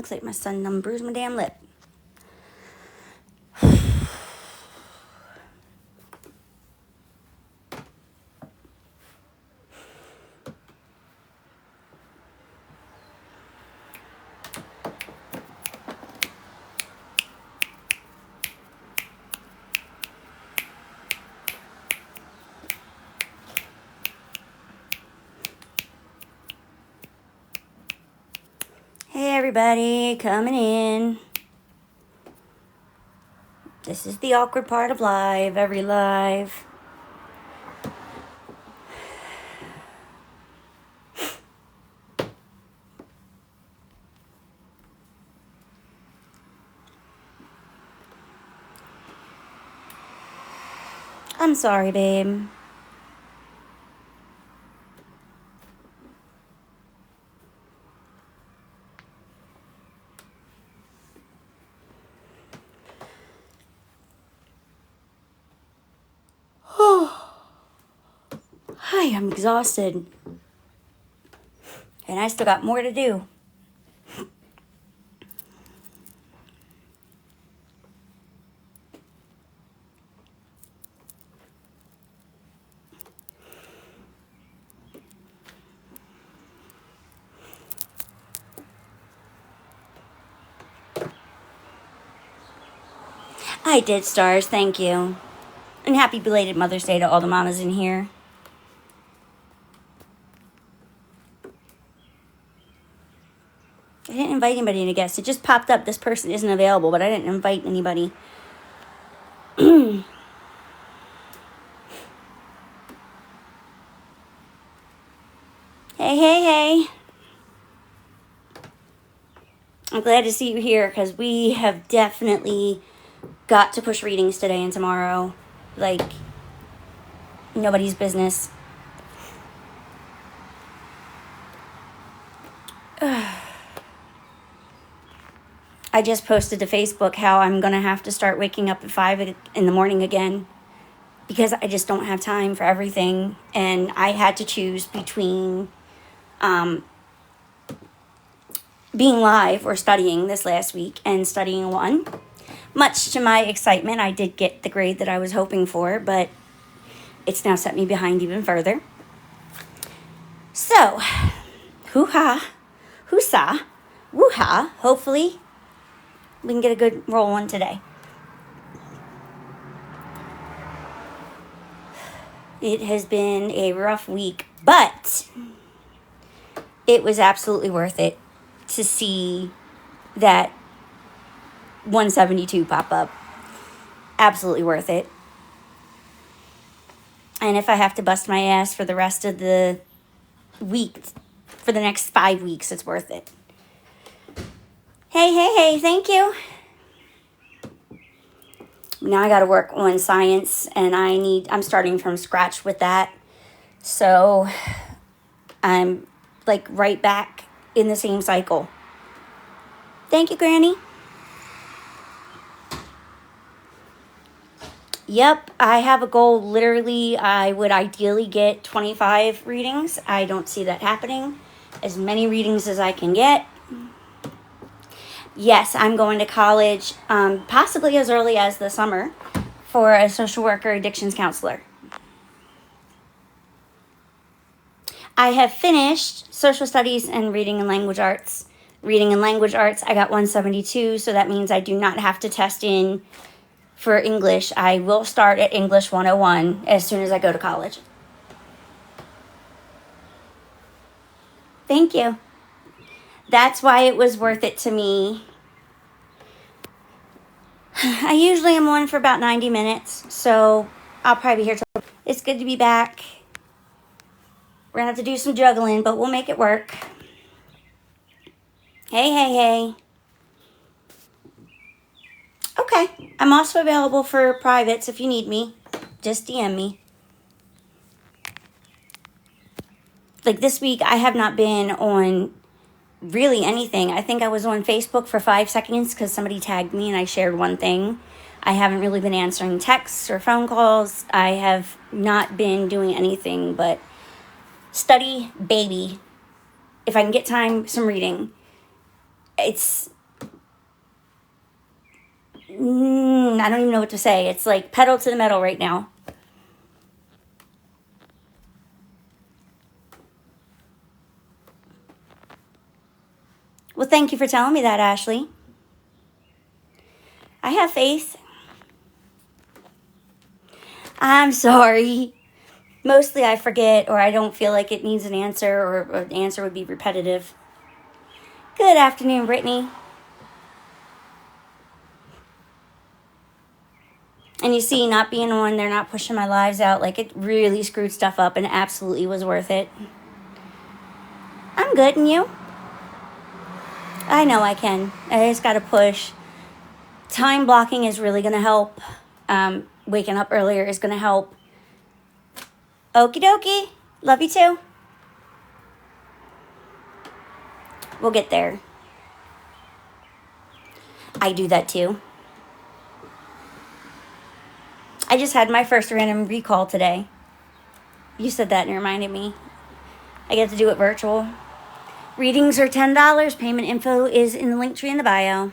Looks like my son done bruised my damn lip. Hey everybody, coming in. This is the awkward part of live, every live. I'm sorry, babe. Hi, I'm exhausted. And I still got more to do. I did, stars, thank you. And happy belated Mother's Day to all the mamas in here. I didn't invite anybody to guest. It just popped up. This person isn't available, but I didn't invite anybody. Hey, hey, hey. I'm glad to see you here because we have definitely got to push readings today and tomorrow. Like, nobody's business. I just posted to Facebook how I'm going to have to start waking up at 5 in the morning again because I just don't have time for everything. And I had to choose between being live or studying this last week, and studying one. Much to my excitement, I did get the grade that I was hoping for, but it's now set me behind even further. So, hoo-ha, hoo-sa, woo-ha, hopefully we can get a good roll on today. It has been a rough week, but it was absolutely worth it to see that 172 pop up. Absolutely worth it. And if I have to bust my ass for the rest of the week, for the next 5 weeks, it's worth it. Hey, hey, hey, thank you. Now I got to work on science, and I'm starting from scratch with that. So I'm like right back in the same cycle. Thank you, Granny. Yep, I have a goal. Literally, I would ideally get 25 readings. I don't see that happening. As many readings as I can get. Yes, I'm going to college, possibly as early as the summer, for a social worker addictions counselor. I have finished social studies and reading and language arts. Reading and language arts, I got 172, so that means I do not have to test in for English. I will start at English 101 as soon as I go to college. Thank you. That's why it was worth it to me. I usually am on for about 90 minutes, so I'll probably be here till... It's good to be back. We're going to have to do some juggling, but we'll make it work. Hey, hey, hey. Okay. I'm also available for privates if you need me. Just DM me. Like this week, I have not been on really anything. I think I was on Facebook for 5 seconds because somebody tagged me and I shared one thing. I haven't really been answering texts or phone calls. I have not been doing anything but study, baby. If I can get time, some reading. it's, I don't even know what to say. It's like pedal to the metal right now. Well, thank you for telling me that, Ashley. I have faith. I'm sorry. Mostly I forget, or I don't feel like it needs an answer, or an answer would be repetitive. Good afternoon, Brittany. And you see, not being on, they're not pushing my lives out. Like, it really screwed stuff up and absolutely was worth it. I'm good, and you? I know I can. I just got to push. Time blocking is really going to help. Waking up earlier is going to help. Okie dokie. Love you too. We'll get there. I do that too. I just had my first random recall today. You said that and it reminded me. I get to do it virtual. Readings are $10. Payment info is in the link tree in the bio.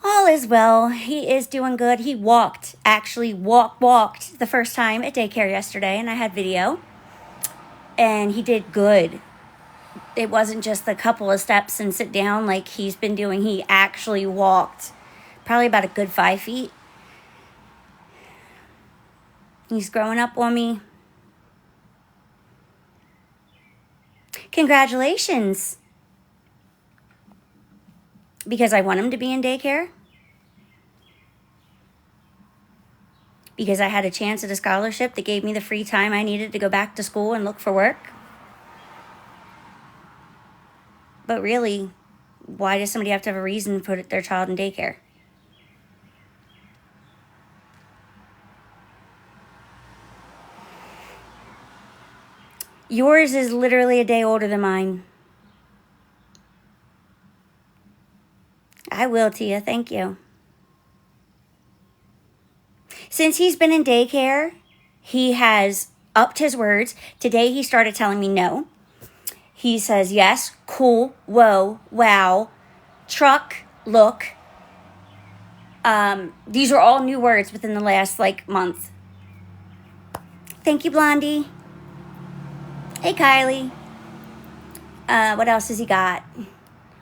All is well. He is doing good. He walked the first time at daycare yesterday, and I had video. And he did good. It wasn't just the couple of steps and sit down like he's been doing. He actually walked probably about a good 5 feet. He's growing up on me. Congratulations. Because I want him to be in daycare. Because I had a chance at a scholarship that gave me the free time I needed to go back to school and look for work. But really, why does somebody have to have a reason to put their child in daycare? Yours is literally a day older than mine. I will, Tia. Thank you. Since he's been in daycare, he has upped his words. Today he started telling me no. He says yes, cool, whoa, wow, truck, look. These are all new words within the last month. Thank you, Blondie. Hey, Kylie. What else has he got?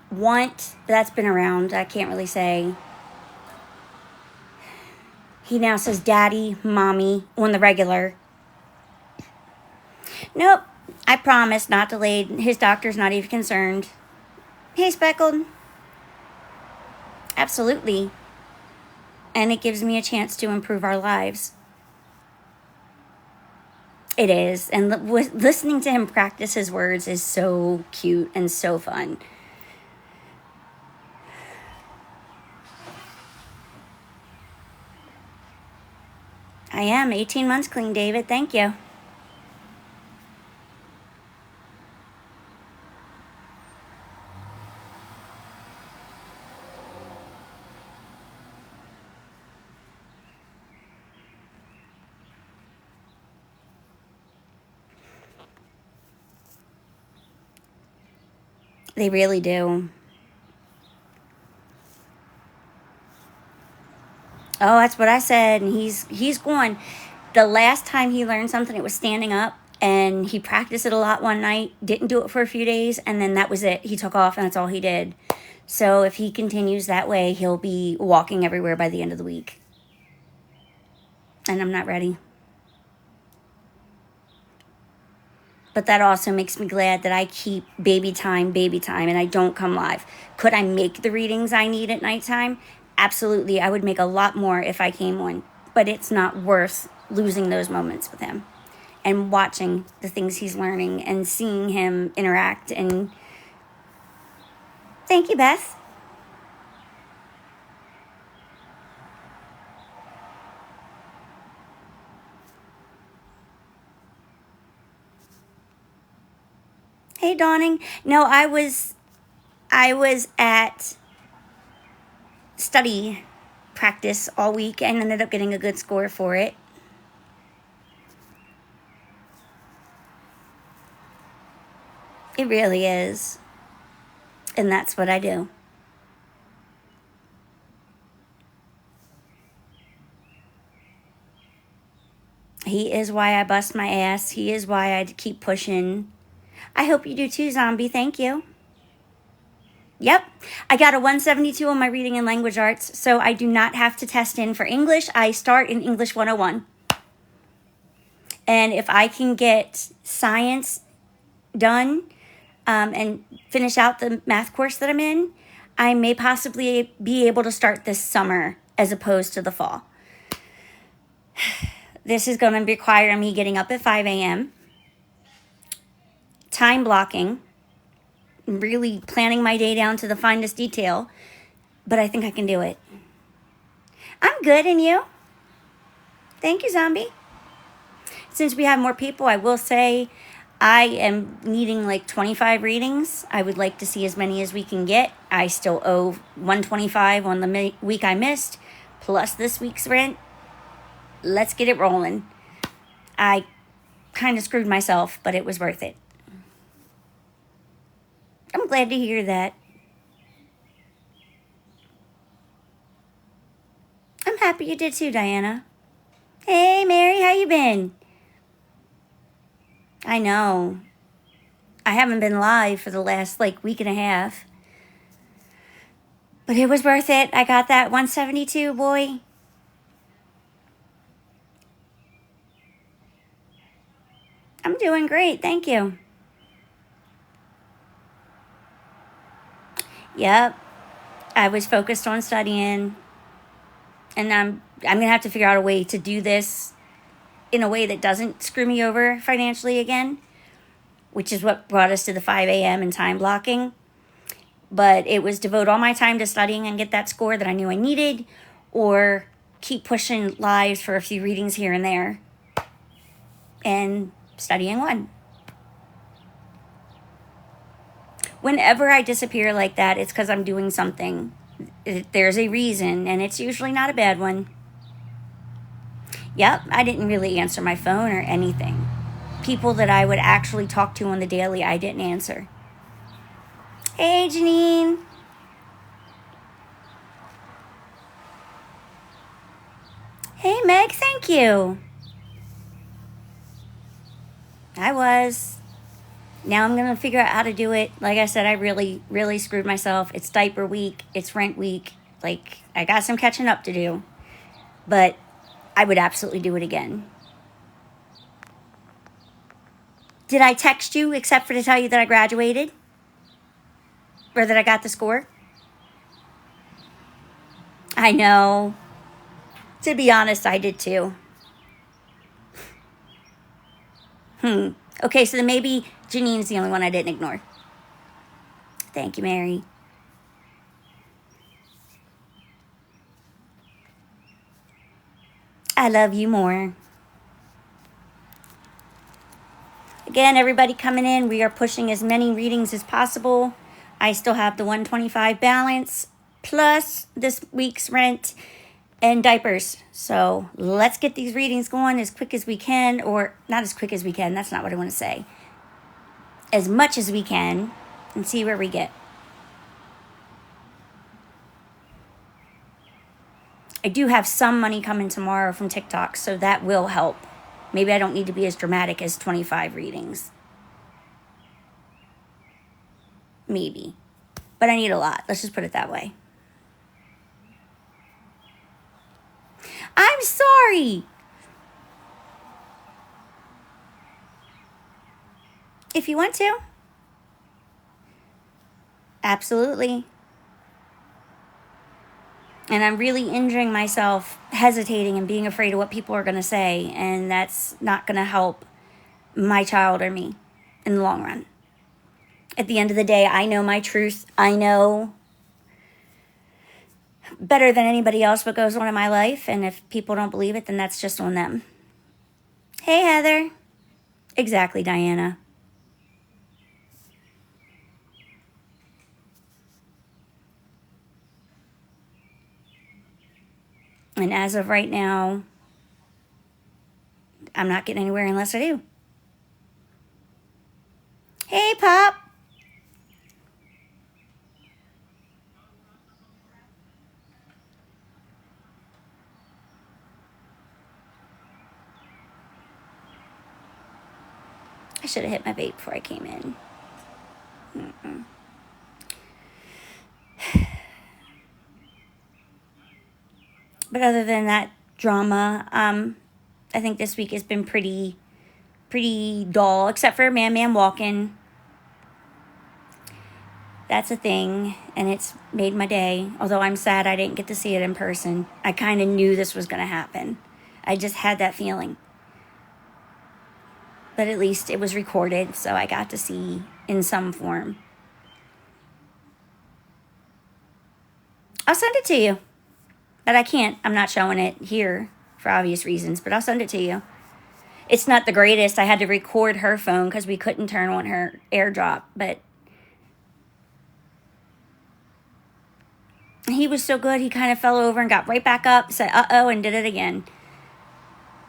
Want, that's been around. I can't really say. He now says daddy, mommy on the regular. Nope. I promise, not delayed. His doctor's not even concerned. Hey, Speckled. Absolutely. And it gives me a chance to improve our lives. It is. And listening to him practice his words is so cute and so fun. I am 18 months clean, David. Thank you. They really do. Oh, that's what I said. And he's going. The last time he learned something, it was standing up. And he practiced it a lot one night. Didn't do it for a few days. And then that was it. He took off and that's all he did. So if he continues that way, he'll be walking everywhere by the end of the week. And I'm not ready. But that also makes me glad that I keep baby time, and I don't come live. Could I make the readings I need at nighttime? Absolutely. I would make a lot more if I came on. But it's not worth losing those moments with him. And watching the things he's learning and seeing him interact. And thank you, Beth. Hey, Dawning. No, I was at study practice all week and ended up getting a good score for it. It really is. And that's what I do. He is why I bust my ass. He is why I keep pushing. I hope you do too, Zombie. Thank you. Yep. I got a 172 on my reading and language arts, so I do not have to test in for English. I start in English 101. And if I can get science done and finish out the math course that I'm in, I may possibly be able to start this summer as opposed to the fall. This is going to require me getting up at 5 a.m., time blocking, really planning my day down to the finest detail, but I think I can do it. I'm good, and you? Thank you, Zombie. Since we have more people, I will say I am needing like 25 readings. I would like to see as many as we can get. I still owe $125 on the week I missed, plus this week's rent. Let's get it rolling. I kind of screwed myself, but it was worth it. I'm glad to hear that. I'm happy you did too, Diana. Hey, Mary, how you been? I know. I haven't been live for the last week and a half. But it was worth it. I got that 172, boy. I'm doing great, thank you. Yep. I was focused on studying. And I'm going to have to figure out a way to do this in a way that doesn't screw me over financially again, which is what brought us to the 5 a.m. and time blocking. But it was devote all my time to studying and get that score that I knew I needed, or keep pushing lives for a few readings here and there and studying one. Whenever I disappear like that, it's because I'm doing something. There's a reason, and it's usually not a bad one. Yep, I didn't really answer my phone or anything. People that I would actually talk to on the daily, I didn't answer. Hey, Janine. Hey, Meg, thank you. I was. Now I'm going to figure out how to do it. Like I said, I really, really screwed myself. It's diaper week. It's rent week. I got some catching up to do. But I would absolutely do it again. Did I text you except for to tell you that I graduated? Or that I got the score? I know. To be honest, I did too. Okay, so then maybe Janine's the only one I didn't ignore. Thank you, Mary. I love you more. Again, everybody coming in, we are pushing as many readings as possible. I still have the 125 balance, plus this week's rent and diapers. So let's get these readings going as quick as we can, or not as quick as we can, that's not what I want to say. As much as we can, and see where we get. I do have some money coming tomorrow from TikTok, so that will help. Maybe I don't need to be as dramatic as 25 readings. Maybe. But I need a lot. Let's just put it that way. I'm sorry. If you want to. Absolutely. And I'm really injuring myself, hesitating and being afraid of what people are going to say. And that's not going to help my child or me in the long run. At the end of the day, I know my truth. I know better than anybody else what goes on in my life. And if people don't believe it, then that's just on them. Hey, Heather. Exactly, Diana. And as of right now, I'm not getting anywhere unless I do. Hey, Pop. should have hit my vape before I came in. But other than that drama, I think this week has been pretty dull, except for Man walking. That's a thing, and it's made my day. Although I'm sad I didn't get to see it in person. I kind of knew this was going to happen. I just had that feeling. But at least it was recorded, so I got to see in some form. I'll send it to you. But I can't. I'm not showing it here for obvious reasons, but I'll send it to you. It's not the greatest. I had to record her phone because we couldn't turn on her AirDrop, but he was so good. He kind of fell over and got right back up, said uh-oh, and did it again.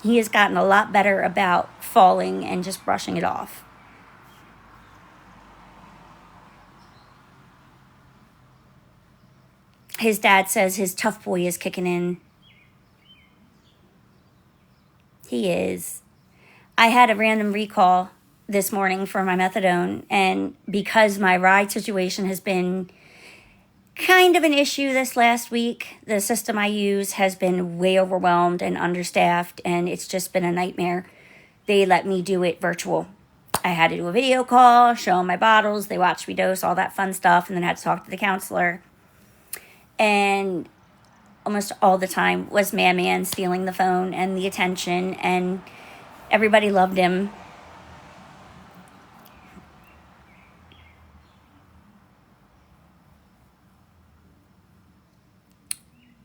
He has gotten a lot better about falling and just brushing it off. His dad says his tough boy is kicking in. He is. I had a random recall this morning for my methadone, and because my ride situation has been kind of an issue this last week, the system I use has been way overwhelmed and understaffed, and it's just been a nightmare. They let me do it virtual. I had to do a video call, show them my bottles, they watched me dose, all that fun stuff, and then had to talk to the counselor. And almost all the time was Man stealing the phone and the attention, and everybody loved him.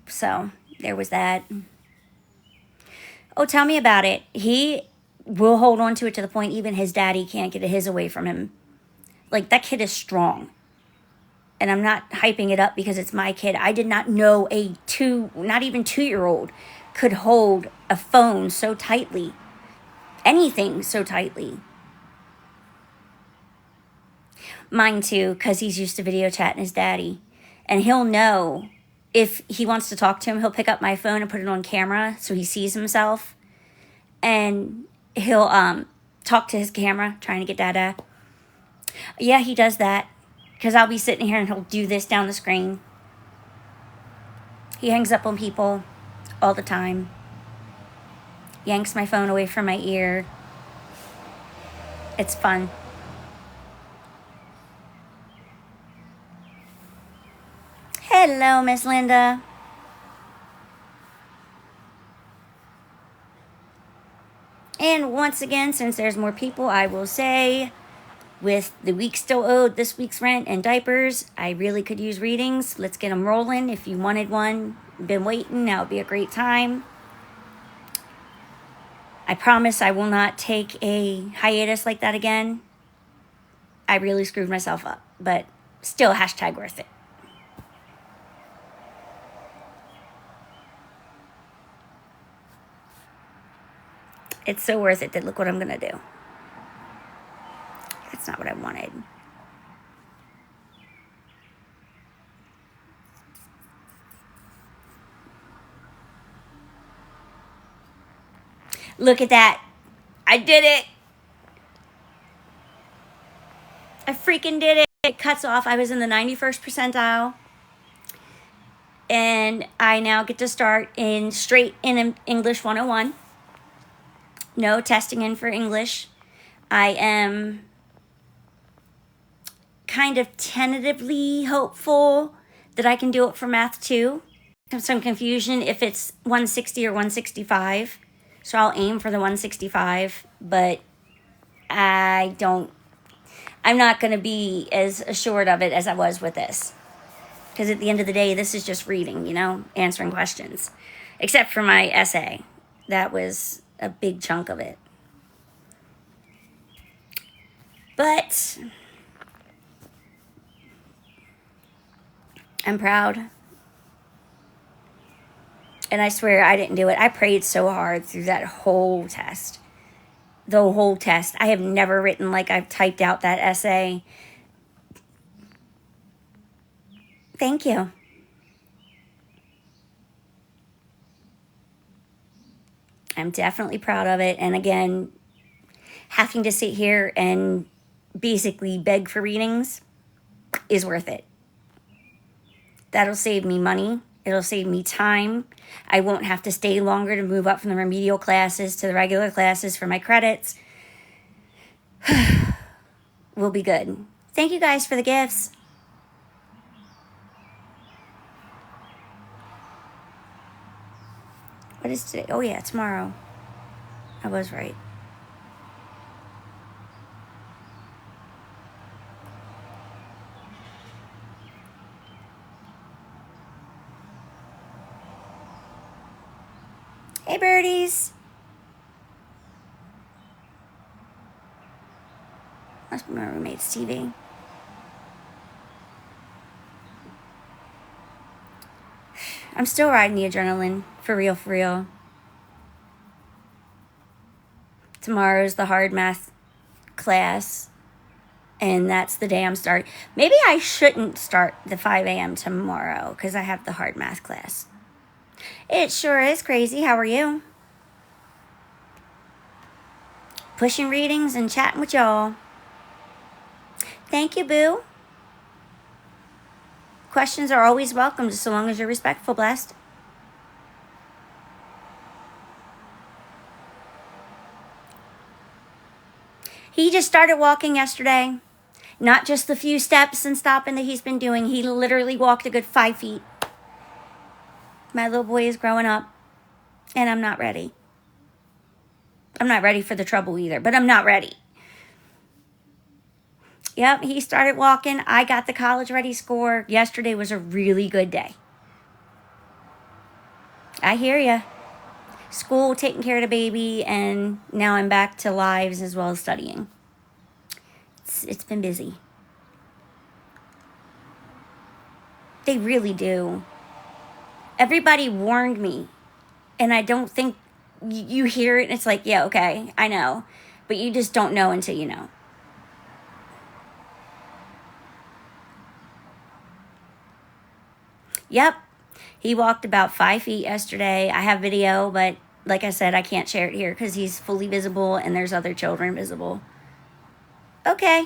So there was that. Oh, tell me about it. He will hold on to it to the point even his daddy can't get his away from him. Like, that kid is strong. And I'm not hyping it up because it's my kid. I did not know not even 2-year-old could hold a phone so tightly. Anything so tightly. Mine too, because he's used to video chatting his daddy. And he'll know if he wants to talk to him, he'll pick up my phone and put it on camera so he sees himself. And he'll talk to his camera, trying to get dada. Yeah, he does that. Because I'll be sitting here and he'll do this down the screen. He hangs up on people all the time. Yanks my phone away from my ear. It's fun. Hello, Miss Linda. And once again, since there's more people, I will say, with the week still owed, this week's rent and diapers, I really could use readings. Let's get them rolling. If you wanted one, been waiting, now would be a great time. I promise I will not take a hiatus like that again. I really screwed myself up, but still, hashtag worth it. It's so worth it that look what I'm going to do. That's not what I wanted. Look at that. I did it. I freaking did it. It cuts off. I was in the 91st percentile. And I now get to start straight in English 101. No testing in for English. I am kind of tentatively hopeful that I can do it for math too. Some confusion if it's 160 or 165. So I'll aim for the 165, but I'm not going to be as assured of it as I was with this. Because at the end of the day, this is just reading, answering questions. Except for my essay. That was a big chunk of it. But I'm proud. And I swear I didn't do it. I prayed so hard through that whole test. The whole test. I have never written like I've typed out that essay. Thank you. I'm definitely proud of it. And again, having to sit here and basically beg for readings is worth it. That'll save me money. It'll save me time. I won't have to stay longer to move up from the remedial classes to the regular classes for my credits. We'll be good. Thank you guys for the gifts. What is today? Oh yeah, tomorrow. I was right. Hey, birdies. Must be my roommate's TV. I'm still riding the adrenaline. For real, for real. Tomorrow's the hard math class. And that's the day I'm starting. Maybe I shouldn't start the 5 a.m. tomorrow because I have the hard math class. It sure is crazy. How are you? Pushing readings and chatting with y'all. Thank you, boo. Questions are always welcome, just so long as you're respectful, blessed. He just started walking yesterday. Not just the few steps and stopping that he's been doing. He literally walked a good 5 feet. My little boy is growing up, and I'm not ready. I'm not ready for the trouble either, but I'm not ready. Yep, he started walking. I got the college ready score. Yesterday was a really good day. I hear ya. School, taking care of the baby, and now I'm back to lives as well as studying. It's been busy. They really do. Everybody warned me, and I don't think you hear it and it's like, yeah, okay, I know. But you just don't know until you know. Yep. He walked about 5 feet yesterday. I have video, but like I said, I can't share it here because he's fully visible and there's other children visible. Okay.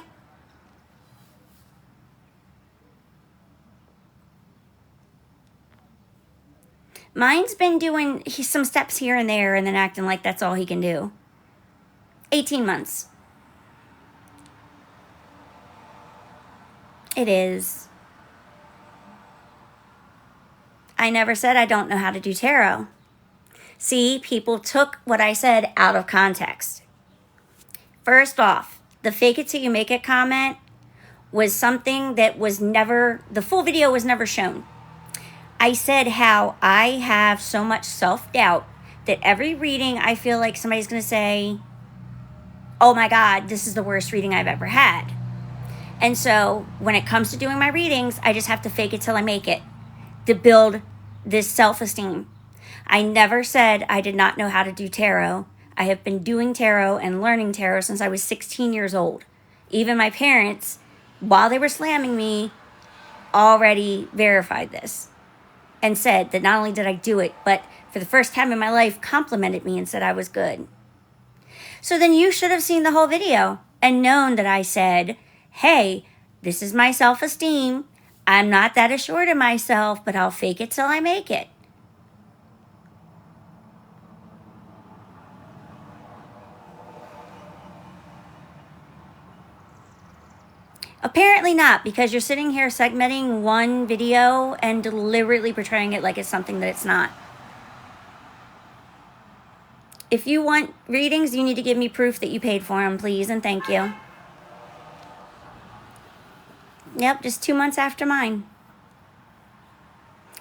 Mine's been doing some steps here and there and then acting like that's all he can do. 18 months. It is. I never said I don't know how to do tarot. See, people took what I said out of context. First off, the fake it till you make it comment was something that was never, the full video was never shown. I said how I have so much self-doubt that every reading I feel like somebody's going to say, oh my God, this is the worst reading I've ever had. And so when it comes to doing my readings, I just have to fake it till I make it to build this self-esteem. I never said I did not know how to do tarot. I have been doing tarot and learning tarot since I was 16 years old. Even my parents, while they were slamming me, already verified this and said that not only did I do it, but for the first time in my life, complimented me and said I was good. So then you should have seen the whole video and known that I said, hey, this is my self-esteem. I'm not that assured of myself, but I'll fake it till I make it. Apparently not, because you're sitting here segmenting one video and deliberately portraying it like it's something that it's not. If you want readings, you need to give me proof that you paid for them, please, and thank you. Yep, just 2 months after mine.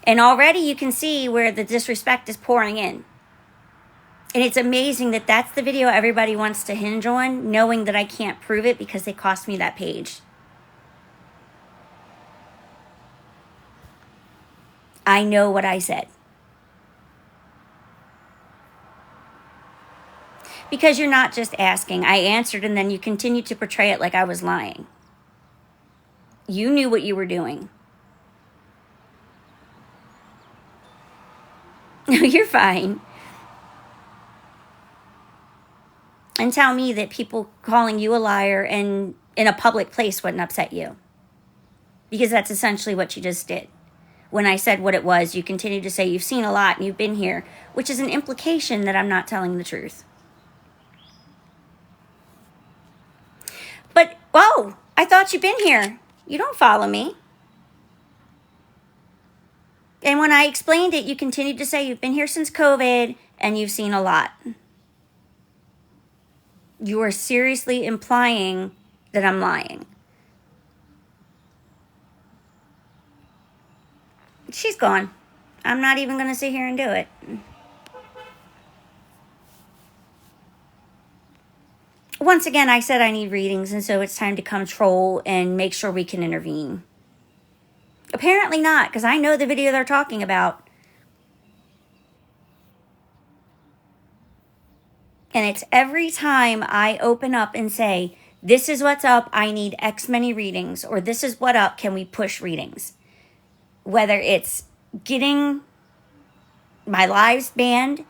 And already you can see where the disrespect is pouring in. And it's amazing that that's the video everybody wants to hinge on, knowing that I can't prove it because they cost me that page. I know what I said. Because you're not just asking. I answered and then you continued to portray it like I was lying. You knew what you were doing. No, you're fine. and tell me that people calling you a liar and in a public place wouldn't upset you. Because that's essentially what you just did. When I said what it was, you continue to say you've seen a lot and you've been here, which is an implication that I'm not telling the truth. But, whoa, I thought you'd been here. You don't follow me. And when I explained it, you continued to say you've been here since COVID and you've seen a lot. You are seriously implying that I'm lying. She's gone. I'm not even going to sit here and do it. Once again, I said I need readings, and so it's time to control and make sure we can intervene. Apparently not, because I know the video they're talking about. And it's every time I open up and say, this is what's up, I need X many readings, or this is what up, can we push readings? Whether it's getting my lives banned,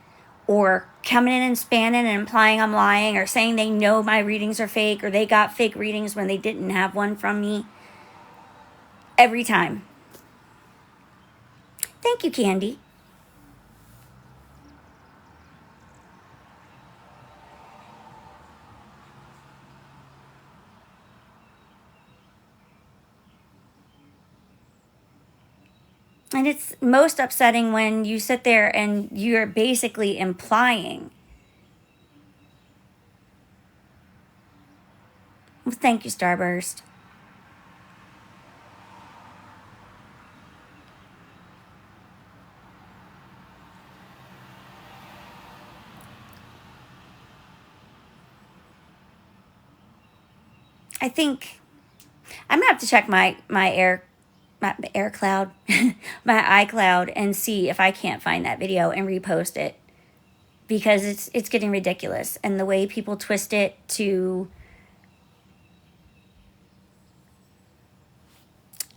or coming in and spamming and implying I'm lying, or saying they know my readings are fake, or they got fake readings when they didn't have one from me. Every time. Thank you, Candy. And it's most upsetting when you sit there and you're basically implying. Well, thank you, Starburst. I think I'm gonna have to check my air cloud, my iCloud, and see if I can't find that video and repost it, because it's getting ridiculous, and the way people twist it to.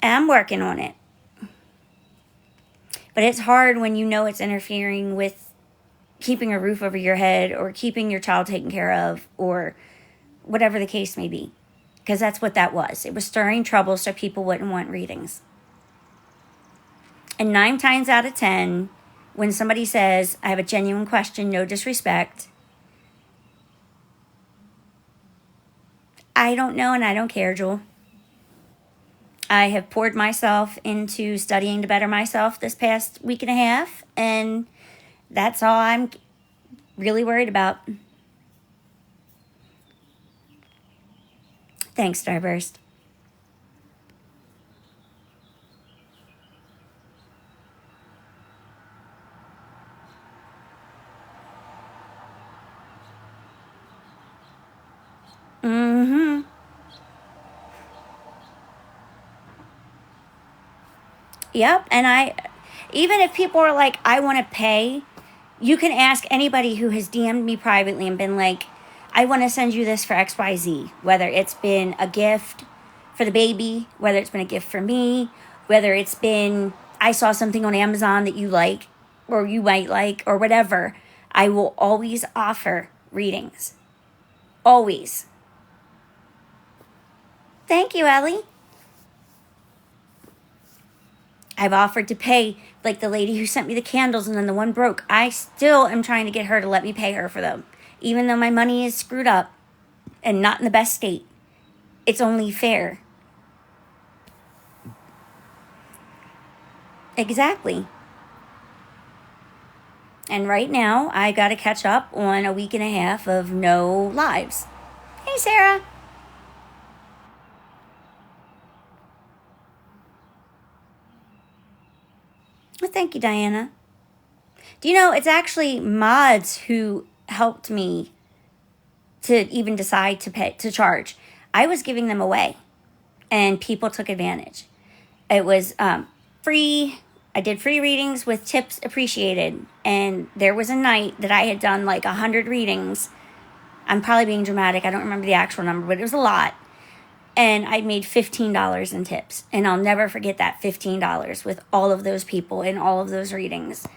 I'm working on it, but it's hard when you know it's interfering with keeping a roof over your head or keeping your child taken care of or whatever the case may be, because that's what that was. It was stirring trouble so people wouldn't want readings. And 9 times out of 10, when somebody says, I have a genuine question, no disrespect, I don't know and I don't care, Jewel. I have poured myself into studying to better myself this past week and a half, and that's all I'm really worried about. Thanks, Starburst. Mm-hmm. Yep, and even if people are like, I want to pay, you can ask anybody who has DM'd me privately and been like, I want to send you this for XYZ, whether it's been a gift for the baby, whether it's been a gift for me, whether it's been, I saw something on Amazon that you like, or you might like, or whatever. I will always offer readings. Always. Thank you, Ellie. I've offered to pay, like the lady who sent me the candles and then the one broke. I still am trying to get her to let me pay her for them. Even though my money is screwed up and not in the best state. It's only fair. Exactly. And right now, I got to catch up on a week and a half of no lives. Hey, Sarah. Well, thank you, Diana. Do you know, it's actually mods who helped me to even decide to charge. I was giving them away, and people took advantage. It was free. I did free readings with tips appreciated, and there was a night that I had done like 100 readings. I'm probably being dramatic. I don't remember the actual number, but it was a lot. And I made $15 in tips, and I'll never forget that $15 with all of those people and all of those readings.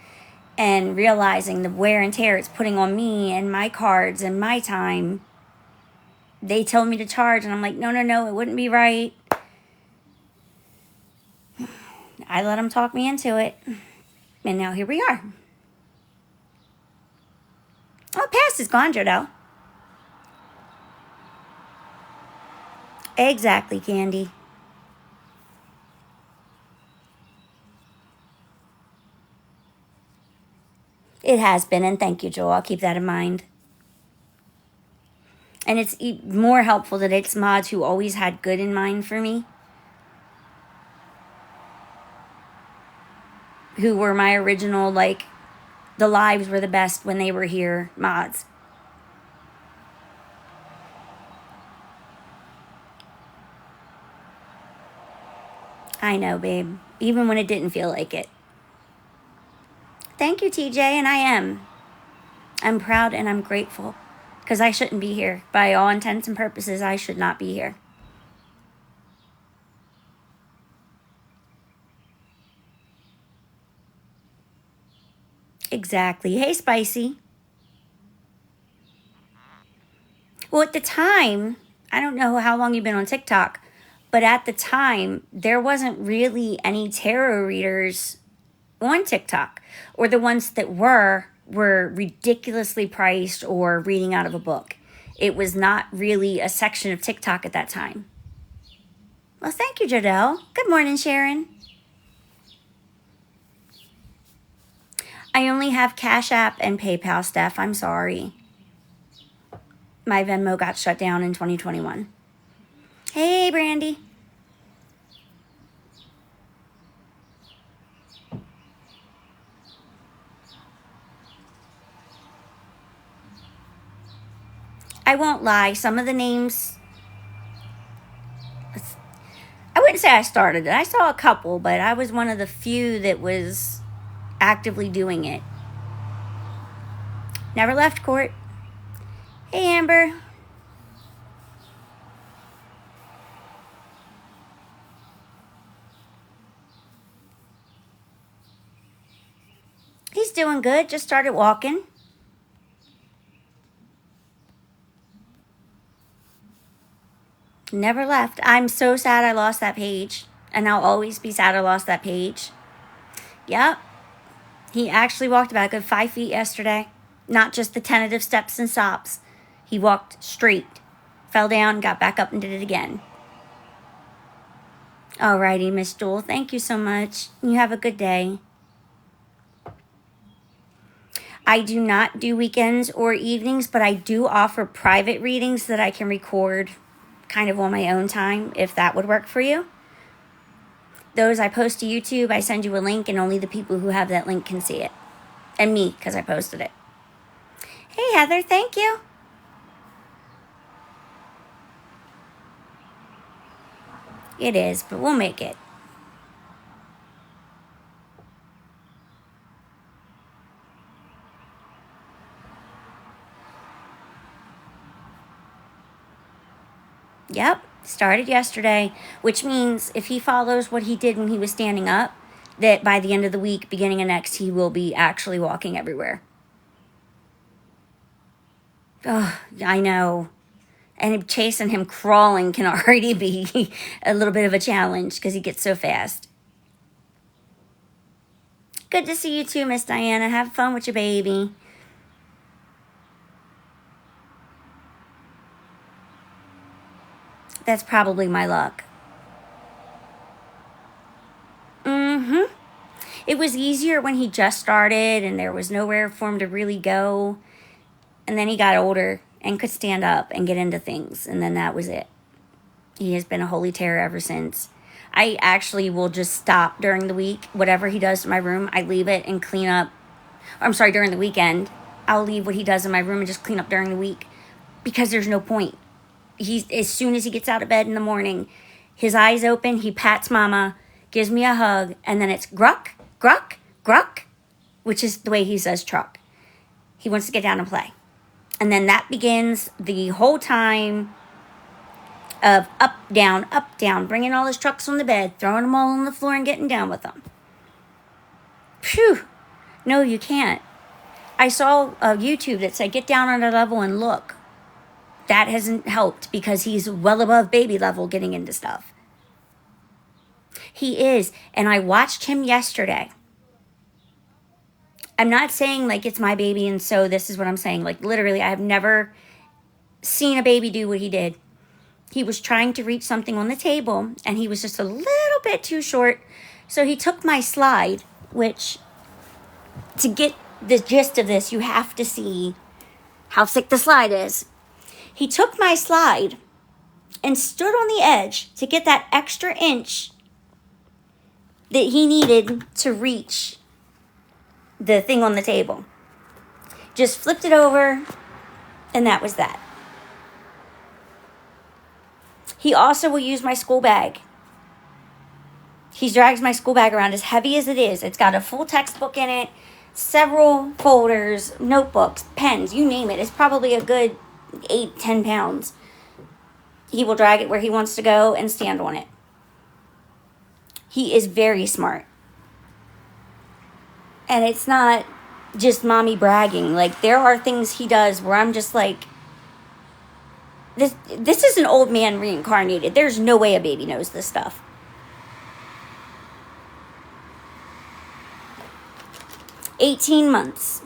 and realizing the wear and tear it's putting on me and my cards and my time, they told me to charge, and I'm like, no, it wouldn't be right. I let them talk me into it, and now here we are. Oh, past is gone, Jodelle. Exactly, Candy. It has been, and thank you, Joel. I'll keep that in mind. And it's more helpful that it's mods who always had good in mind for me, who were my original, like, the lives were the best when they were here mods. I know, babe. Even when it didn't feel like it. Thank you, TJ, and I am. I'm proud and I'm grateful. Because I shouldn't be here. By all intents and purposes, I should not be here. Exactly. Hey, Spicy. Well, at the time, I don't know how long you've been on TikTok, but at the time, there wasn't really any tarot readers on TikTok, or the ones that were ridiculously priced or reading out of a book. It was not really a section of TikTok at that time. Well, thank you, Jodelle. Good morning, Sharon. I only have Cash App and PayPal, Steph. I'm sorry. My Venmo got shut down in 2021. Hey, Brandy. I won't lie. Some of the names, I wouldn't say I started it. I saw a couple, but I was one of the few that was actively doing it. Never left court. Hey, Amber. He's doing good. Just started walking. Never left. I'm so sad I lost that page. And I'll always be sad I lost that page. Yep. He actually walked about a good 5 feet yesterday. Not just the tentative steps and stops. He walked straight. Fell down, got back up and did it again. Alrighty, Miss Jewel. Thank you so much. You have a good day. I do not do weekends or evenings, but I do offer private readings that I can record kind of on my own time, if that would work for you. Those I post to YouTube, I send you a link, and only the people who have that link can see it. And me, because I posted it. Hey, Heather, thank you. It is, but we'll make it. Yep, started yesterday, which means if he follows what he did when he was standing up, that by the end of the week, beginning of next, he will be actually walking everywhere. Oh, I know. And chasing him crawling can already be a little bit of a challenge because he gets so fast. Good to see you too, Miss Diana. Have fun with your baby. That's probably my luck. It was easier when he just started and there was nowhere for him to really go. And then he got older and could stand up and get into things. And then that was it. He has been a holy terror ever since. I actually will just stop during the week. Whatever he does to my room, I leave it and clean up. I'm sorry, during the weekend. I'll leave what he does in my room and just clean up during the week. Because there's no point. As soon as he gets out of bed in the morning, his eyes open, he pats mama, gives me a hug, and then it's gruck, gruck, gruck, which is the way he says truck. He wants to get down and play. And then that begins the whole time of up, down, bringing all his trucks on the bed, throwing them all on the floor and getting down with them. Phew. No, you can't. I saw a YouTube that said get down on a level and look. That hasn't helped because he's well above baby level getting into stuff. He is. And I watched him yesterday. I'm not saying like it's my baby and so this is what I'm saying. Like literally, I have never seen a baby do what he did. He was trying to reach something on the table and he was just a little bit too short. So he took my slide, which to get the gist of this, you have to see how thick the slide is. He took my slide and stood on the edge to get that extra inch that he needed to reach the thing on the table. Just flipped it over, and that was that. He also will use my school bag. He drags my school bag around as heavy as it is. It's got a full textbook in it, several folders, notebooks, pens, you name it. It's probably a good 8-10 pounds. He will drag it where he wants to go and stand on it. He is very smart. And it's not just mommy bragging. Like, there are things he does where I'm just like, this is an old man reincarnated. There's no way a baby knows this stuff. $18 months.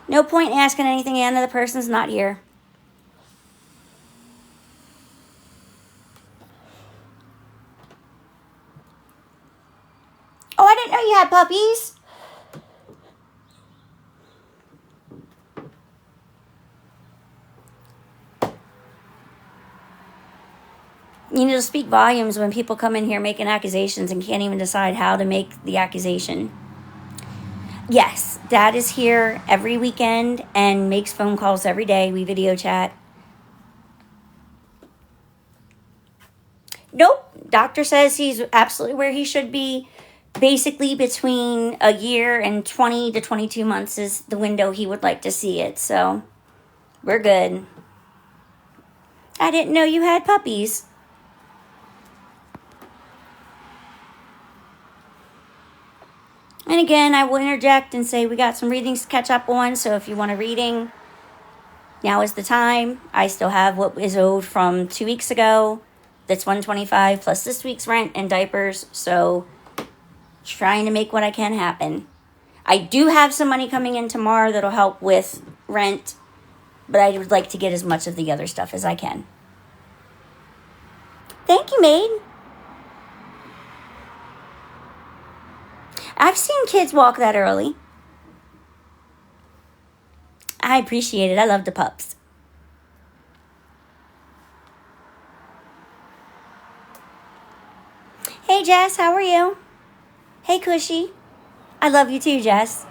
No point asking anything, Anna. The person's not here. Oh, I didn't know you had puppies. You know, to speak volumes when people come in here making accusations and can't even decide how to make the accusation. Yes, Dad is here every weekend and makes phone calls every day. We video chat. Nope. Doctor says he's absolutely where he should be. Basically, between a year and 20 to 22 months is the window he would like to see it. So, we're good. I didn't know you had puppies. And again, I will interject and say we got some readings to catch up on. So if you want a reading, now is the time. I still have what is owed from 2 weeks ago. That's $125 plus this week's rent and diapers. So trying to make what I can happen. I do have some money coming in tomorrow that'll help with rent. But I would like to get as much of the other stuff as I can. Thank you, maid. I've seen kids walk that early. I appreciate it. I love the pups. Hey, Jess, how are you? Hey, Cushy. I love you too, Jess.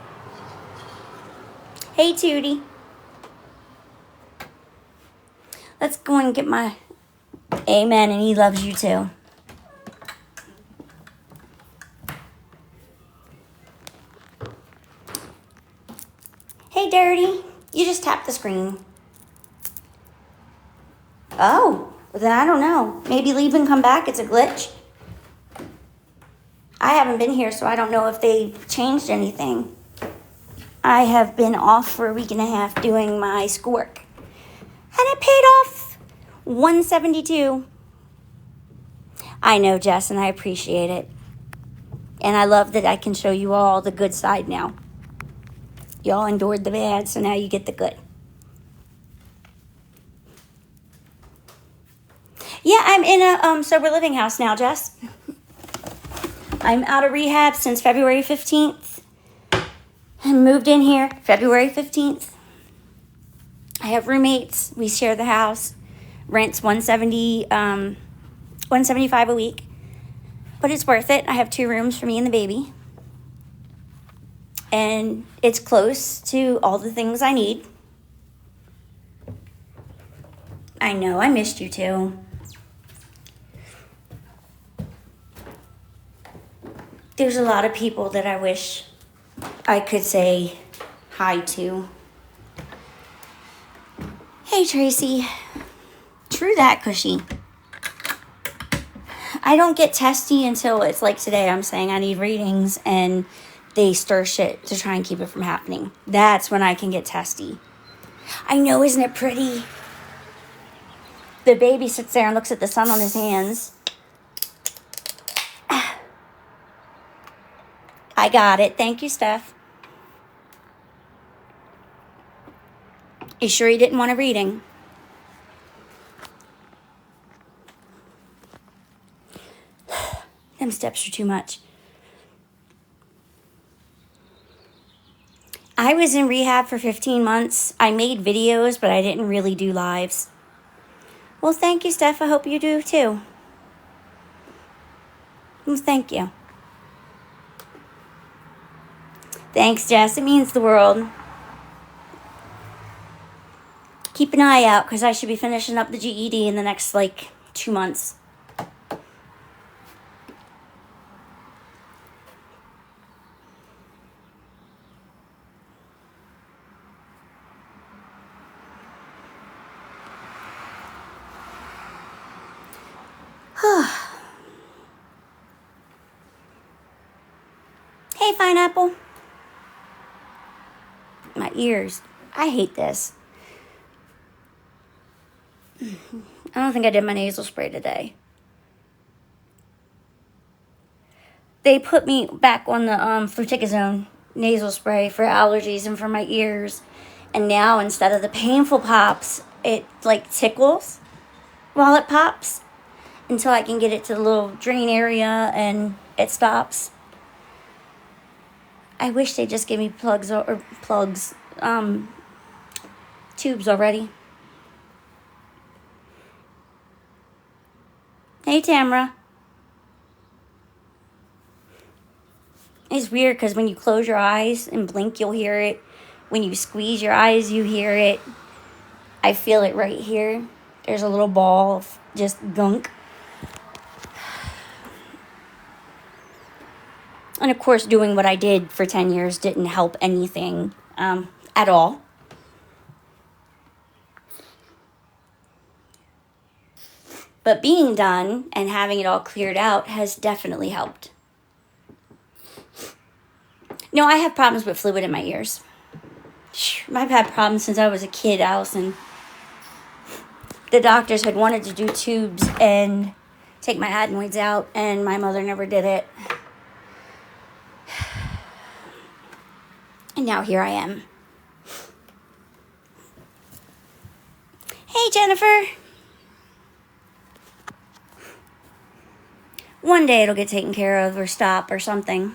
Hey, Tootie. Let's go and get my amen, and he loves you too. Hey, Dirty. You just tapped the screen. Oh, then I don't know. Maybe leave and come back. It's a glitch. I haven't been here, so I don't know if they changed anything. I have been off for a week and a half doing my schoolwork. And it paid off $172. I know, Jess, and I appreciate it. And I love that I can show you all the good side now. Y'all endured the bad, so now you get the good. Yeah, I'm in a sober living house now, Jess. I'm out of rehab since February 15th. I moved in here February 15th. I have roommates. We share the house. Rent's $175 a week. But it's worth it. I have 2 rooms for me and the baby. And it's close to all the things I need. I know, I missed you too. There's a lot of people that I wish I could say hi to. Hey, Tracy. True that, Cushy. I don't get testy until it's like today. I'm saying I need readings, and they stir shit to try and keep it from happening. That's when I can get testy. I know, isn't it pretty? The baby sits there and looks at the sun on his hands. I got it. Thank you, Steph. You sure you didn't want a reading? Them steps are too much. I was in rehab for 15 months. I made videos, but I didn't really do lives. Well, thank you, Steph. I hope you do too. Well, thank you. Thanks, Jess. It means the world. Keep an eye out, because I should be finishing up the GED in the next, 2 months. Hey, Pineapple. My ears. I hate this. I don't think I did my nasal spray today. They put me back on the fluticasone nasal spray for allergies and for my ears. And now, instead of the painful pops, it tickles while it pops until I can get it to the little drain area and it stops. I wish they just gave me tubes already. Hey, Tamara. It's weird because when you close your eyes and blink, you'll hear it. When you squeeze your eyes, you hear it. I feel it right here. There's a little ball of just gunk. And of course, doing what I did for 10 years didn't help anything at all. But being done and having it all cleared out has definitely helped. No, I have problems with fluid in my ears. I've had problems since I was a kid, Allison. The doctors had wanted to do tubes and take my adenoids out, and my mother never did it. And now here I am. Hey, Jennifer. One day it'll get taken care of or stop or something.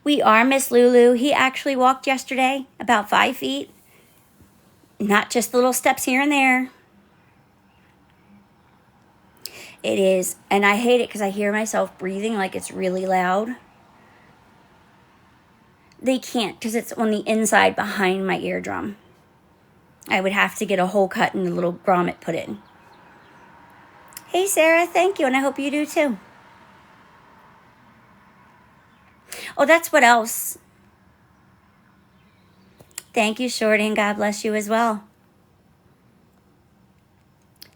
We are, Miss Lulu. He actually walked yesterday about 5 feet. Not just little steps here and there. It is. And I hate it because I hear myself breathing like it's really loud. They can't because it's on the inside behind my eardrum. I would have to get a hole cut and a little grommet put in. Hey, Sarah. Thank you. And I hope you do too. Oh, that's what else. Thank you, Shorty, and God bless you as well.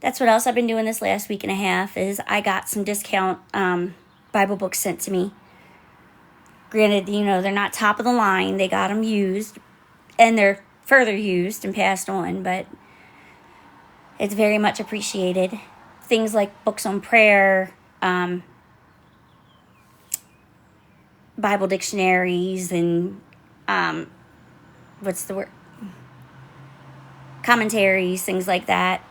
That's what else I've been doing this last week and a half is I got some discount Bible books sent to me. Granted, they're not top of the line. They got them used, and they're further used and passed on, but it's very much appreciated. Things like books on prayer, Bible dictionaries, and commentaries, things like that.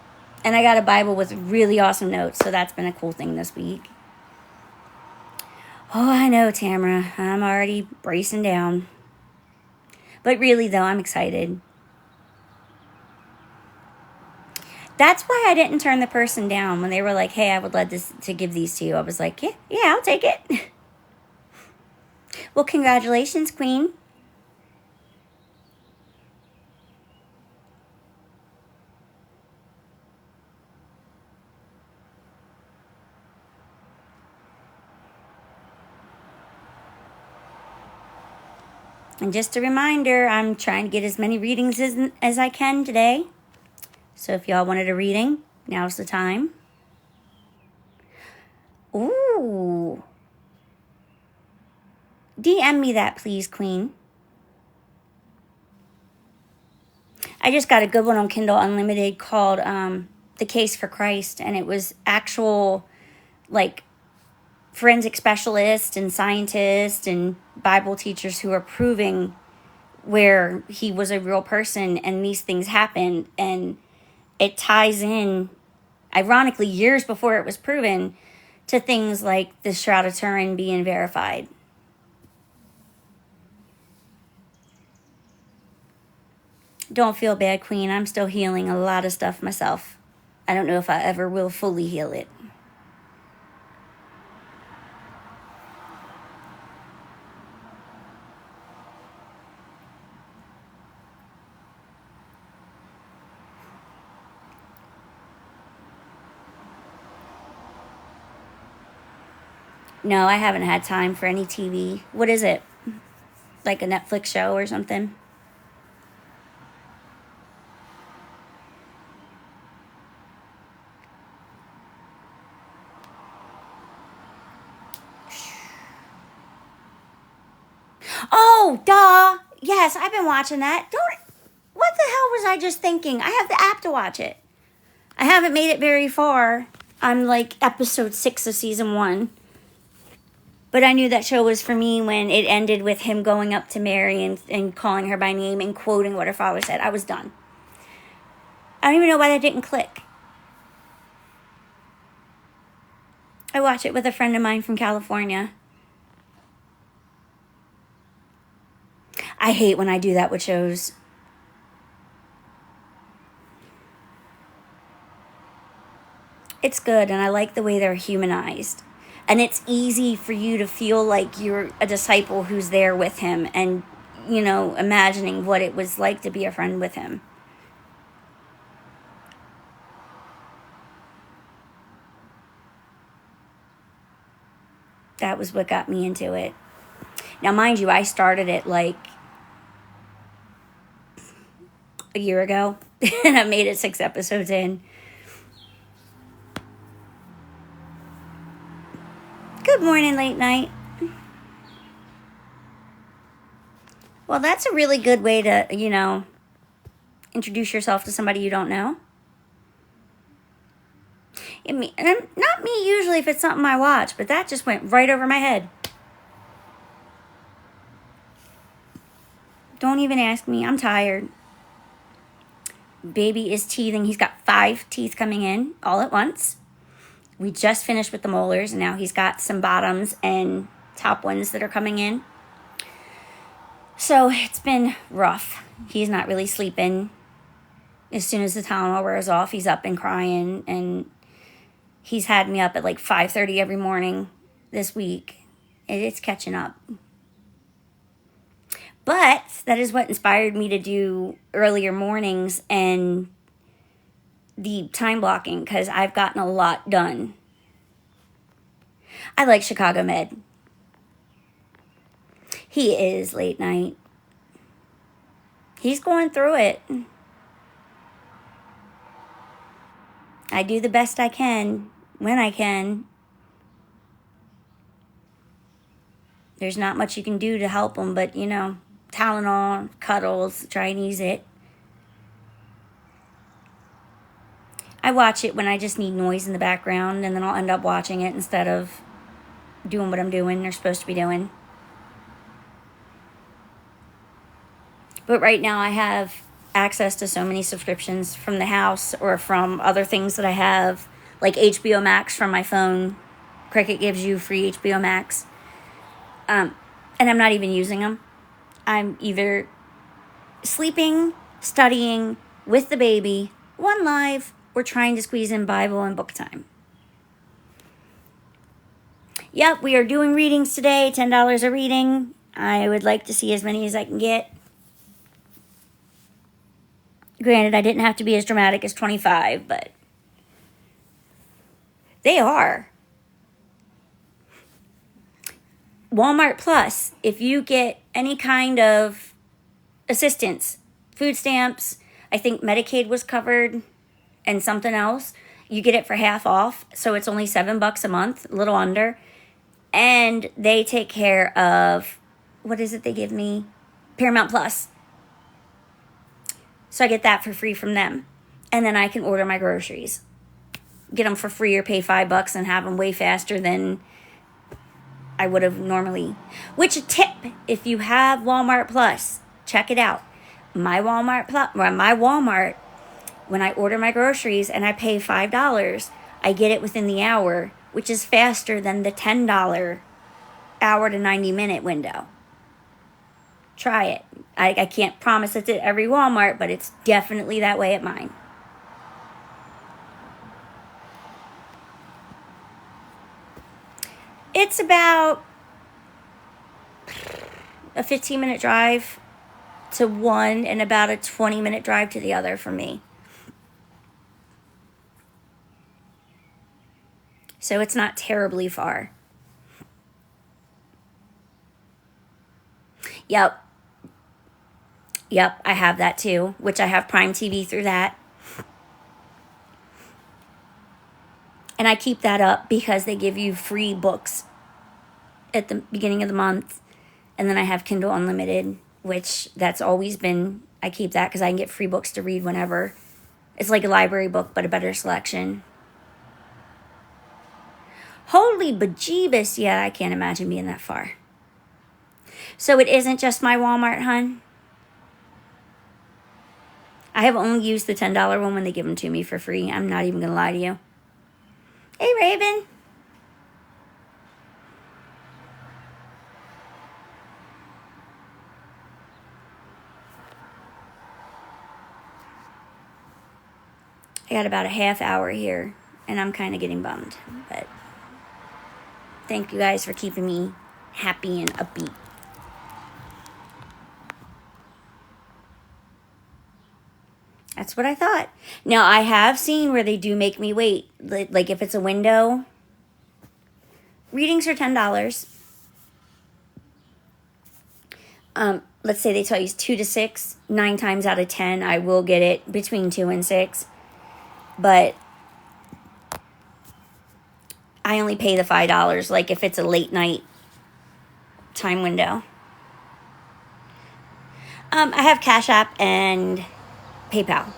And I got a Bible with really awesome notes, so that's been a cool thing this week. Oh, I know, Tamara. I'm already bracing down. But really, though, I'm excited. That's why I didn't turn the person down when they were like, hey, I would love to give these to you. I was like, yeah, I'll take it. Well, congratulations, Queen. And just a reminder, I'm trying to get as many readings as I can today. So if y'all wanted a reading, now's the time. Ooh. DM me that, please, Queen. I just got a good one on Kindle Unlimited called The Case for Christ, and it was actual, like, forensic specialists and scientists and Bible teachers who are proving where he was a real person and these things happened, and it ties in, ironically, years before it was proven, to things like the Shroud of Turin being verified. Don't feel bad, Queen. I'm still healing a lot of stuff myself. I don't know if I ever will fully heal it. No, I haven't had time for any TV. What is it? Like a Netflix show or something? Oh, duh. Yes, I've been watching that. What the hell was I just thinking? I have the app to watch it. I haven't made it very far. I'm like episode 6 of season 1. But I knew that show was for me when it ended with him going up to Mary and calling her by name and quoting what her father said. I was done. I don't even know why that didn't click. I watched it with a friend of mine from California. I hate when I do that with shows. It's good, and I like the way they're humanized. And it's easy for you to feel like you're a disciple who's there with him and, you know, imagining what it was like to be a friend with him. That was what got me into it. Now, mind you, I started it like a year ago, and I made it 6 episodes in. Good morning, late night. Well, that's a really good way to, you know, introduce yourself to somebody you don't know. And not me usually if it's something I watch, but that just went right over my head. Don't even ask me. I'm tired. Baby is teething. He's got 5 teeth coming in all at once. We just finished with the molars, and now he's got some bottoms and top ones that are coming in. So it's been rough. He's not really sleeping. As soon as the Tylenol wears off, he's up and crying, and he's had me up at like 5:30 every morning this week. It's catching up. But that is what inspired me to do earlier mornings and the time blocking, because I've gotten a lot done. I like Chicago Med. He is late night. He's going through it. I do the best I can when I can. There's not much you can do to help him, but, you know, Tylenol, cuddles, try and ease it. I watch it when I just need noise in the background, and then I'll end up watching it instead of doing what I'm doing or supposed to be doing. But right now I have access to so many subscriptions from the house or from other things that I have, like HBO Max from my phone. Cricket gives you free HBO Max. And I'm not even using them. I'm either sleeping, studying, with the baby, one live, or trying to squeeze in Bible and book time. Yep, we are doing readings today, $10 a reading. I would like to see as many as I can get. Granted, I didn't have to be as dramatic as 25, but they are. Walmart Plus, if you get any kind of assistance, food stamps, I think Medicaid was covered. and something else. You get it for half off, so it's only $7 a month, a little under. And they take care of, what is it they give me? Paramount Plus. So I get that for free from them. And then I can order my groceries. Get them for free or pay $5 and have them way faster than I would have normally. Which, a tip, if you have Walmart Plus, check it out. My Walmart Plus, when I order my groceries and I pay $5, I get it within the hour, which is faster than the $10 hour to 90-minute window. Try it. I can't promise it's at every Walmart, but it's definitely that way at mine. It's about a 15-minute drive to one and about a 20-minute drive to the other for me. So it's not terribly far. Yep, I have that too, which I have Prime TV through that. And I keep that up because they give you free books at the beginning of the month. And then I have Kindle Unlimited, which that's always been, I keep that because I can get free books to read whenever. It's like a library book, but a better selection. Holy bejeebus, yeah, I can't imagine being that far. So it isn't just my Walmart, hun? I have only used the $10 one when they give them to me for free. I'm not even going to lie to you. Hey, Raven. I got about a half hour here, and I'm kind of getting bummed. But thank you guys for keeping me happy and upbeat. That's what I thought. Now, I have seen where they do make me wait. Like if it's a window, readings are $10. Let's say they tell you 2 to 6. 9 times out of 10, I will get it between 2 and 6. But I only pay the $5, like if it's a late night time window. I have Cash App and PayPal.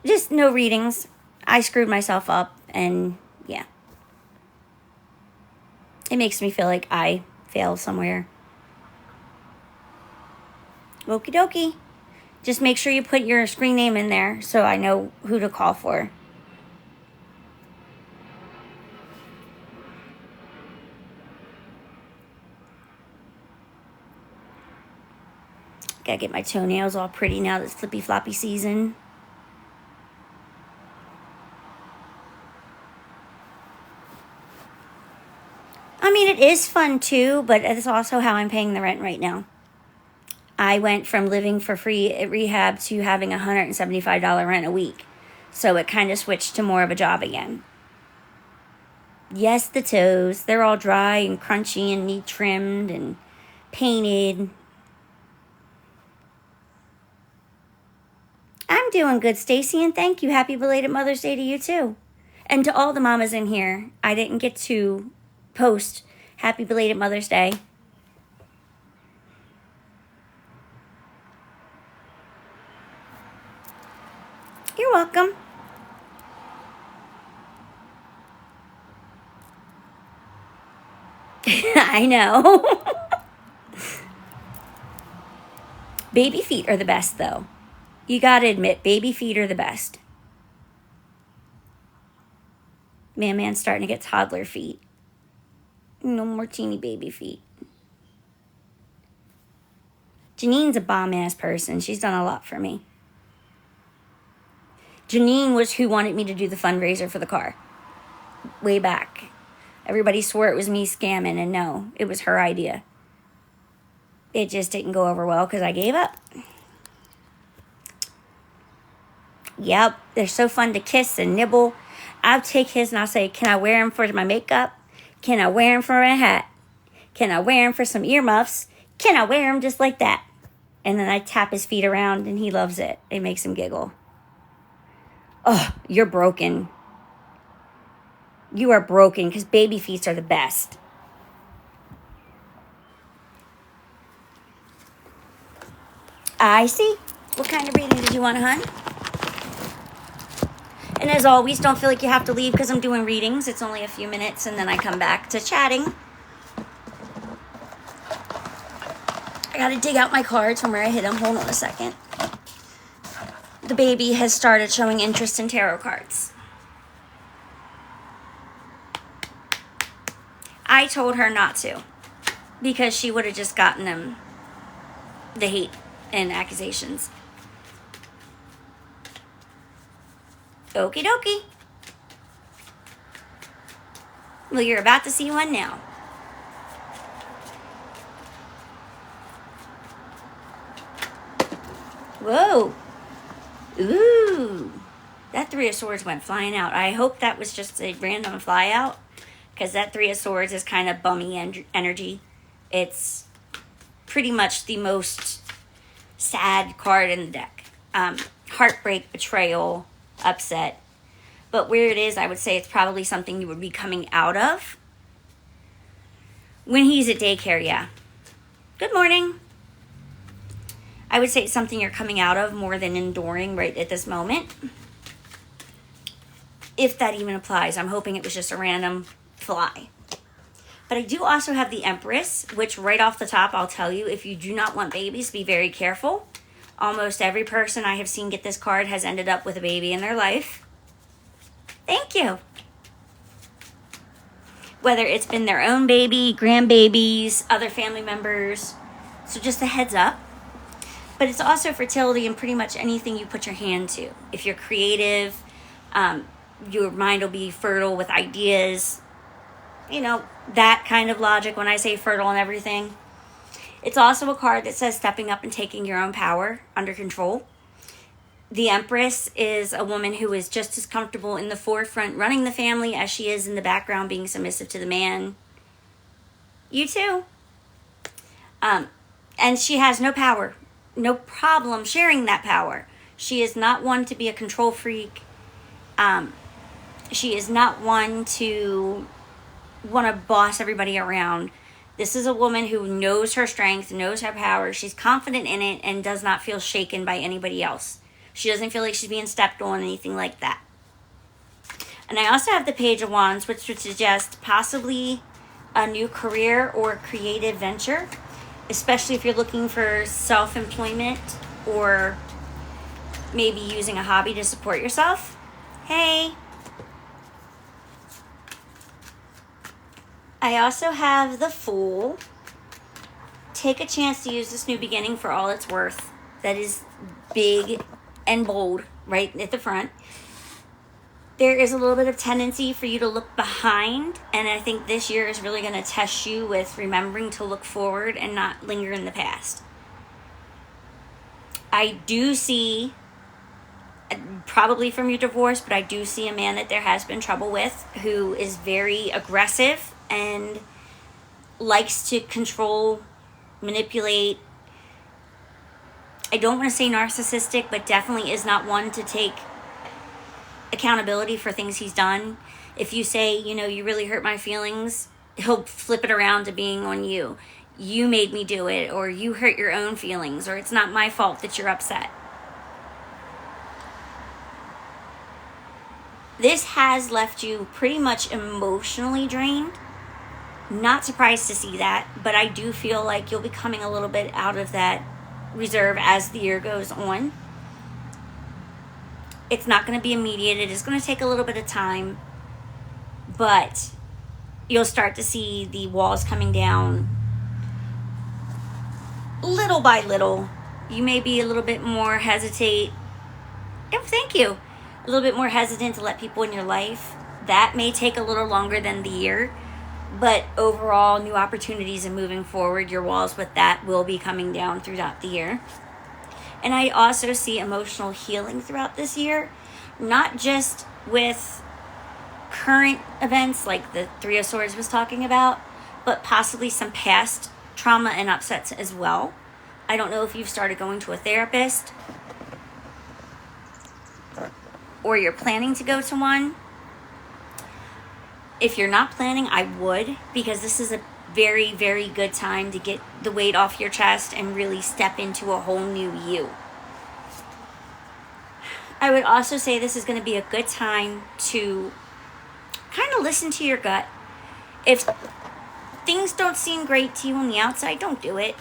Just no readings. I screwed myself up, and yeah. It makes me feel like I failed somewhere. Okie dokie. Just make sure you put your screen name in there so I know who to call for. Gotta get my toenails all pretty now that it's flippy floppy season. I mean, it is fun too, but it's also how I'm paying the rent right now. I went from living for free at rehab to having a $175 rent a week. So it kind of switched to more of a job again. Yes, the toes. They're all dry and crunchy and need trimmed and painted. I'm doing good, Stacy, and thank you. Happy belated Mother's Day to you, too. And to all the mamas in here, I didn't get to post Happy belated Mother's Day. You're welcome. I know. Baby feet are the best, though. You gotta admit, baby feet are the best. Man's starting to get toddler feet. No more teeny baby feet. Janine's a bomb-ass person. She's done a lot for me. Janine was who wanted me to do the fundraiser for the car. Way back. Everybody swore it was me scamming, and no, it was her idea. It just didn't go over well because I gave up. Yep, they're so fun to kiss and nibble. I'll take his and I'll say, can I wear him for my makeup? Can I wear him for a hat? Can I wear him for some earmuffs? Can I wear him just like that? And then I tap his feet around and he loves it. It makes him giggle. Oh, you're broken. You are broken because baby feet are the best. I see. What kind of reading did you want, hon? And as always, don't feel like you have to leave because I'm doing readings. It's only a few minutes and then I come back to chatting. I gotta dig out my cards from where I hid them. Hold on a second. The baby has started showing interest in tarot cards. I told her not to because she would have just gotten them the hate and accusations. Okie dokie. Well, you're about to see one now. Whoa. Ooh. That Three of Swords went flying out. I hope that was just a random fly out because that Three of Swords is kind of bummy energy. It's pretty much the most sad card in the deck. Heartbreak, betrayal, upset. But where it is, I would say it's probably something you would be coming out of. When he's at daycare, yeah. Good morning. I would say it's something you're coming out of more than enduring right at this moment. If that even applies. I'm hoping it was just a random fly. But I do also have the Empress, which right off the top, I'll tell you, if you do not want babies, be very careful. Almost every person I have seen get this card has ended up with a baby in their life. Thank you. Whether it's been their own baby, grandbabies, other family members. So just a heads up. But it's also fertility in pretty much anything you put your hand to. If you're creative, your mind will be fertile with ideas. You know, that kind of logic when I say fertile and everything. It's also a card that says stepping up and taking your own power under control. The Empress is a woman who is just as comfortable in the forefront running the family as she is in the background being submissive to the man. You too. And she has no power. No problem sharing that power. She is not one to be a control freak. She is not one to want to boss everybody around. This is a woman who knows her strength, knows her power. She's confident in it and does not feel shaken by anybody else. She doesn't feel like she's being stepped on, anything like that. And I also have the Page of Wands, which would suggest possibly a new career or creative venture, especially if you're looking for self-employment or maybe using a hobby to support yourself. Hey. I also have the Fool. Take a chance to use this new beginning for all it's worth. That is big and bold right at the front. There is a little bit of tendency for you to look behind, and I think this year is really going to test you with remembering to look forward and not linger in the past. I do see, probably from your divorce, but I do see a man that there has been trouble with who is very aggressive and likes to control, manipulate. I don't want to say narcissistic, but definitely is not one to take accountability for things he's done. If you say, you know, you really hurt my feelings, he'll flip it around to being on you. You made me do it, or you hurt your own feelings, or it's not my fault that you're upset. This has left you pretty much emotionally drained. Not surprised to see that, but I do feel like you'll be coming a little bit out of that reserve as the year goes on. It's not going to be immediate. It is going to take a little bit of time, but you'll start to see the walls coming down little by little. You may be a little bit more hesitant. Oh, thank you. A little bit more hesitant to let people in your life. That may take a little longer than the year, but overall, new opportunities and moving forward, your walls with that will be coming down throughout the year. And I also see emotional healing throughout this year, not just with current events like the Three of Swords was talking about, but possibly some past trauma and upsets as well. I don't know if you've started going to a therapist or you're planning to go to one. If you're not planning, I would, because this is a very, very good time to get the weight off your chest and really step into a whole new you. I would also say this is going to be a good time to kind of listen to your gut. If things don't seem great to you on the outside, don't do it.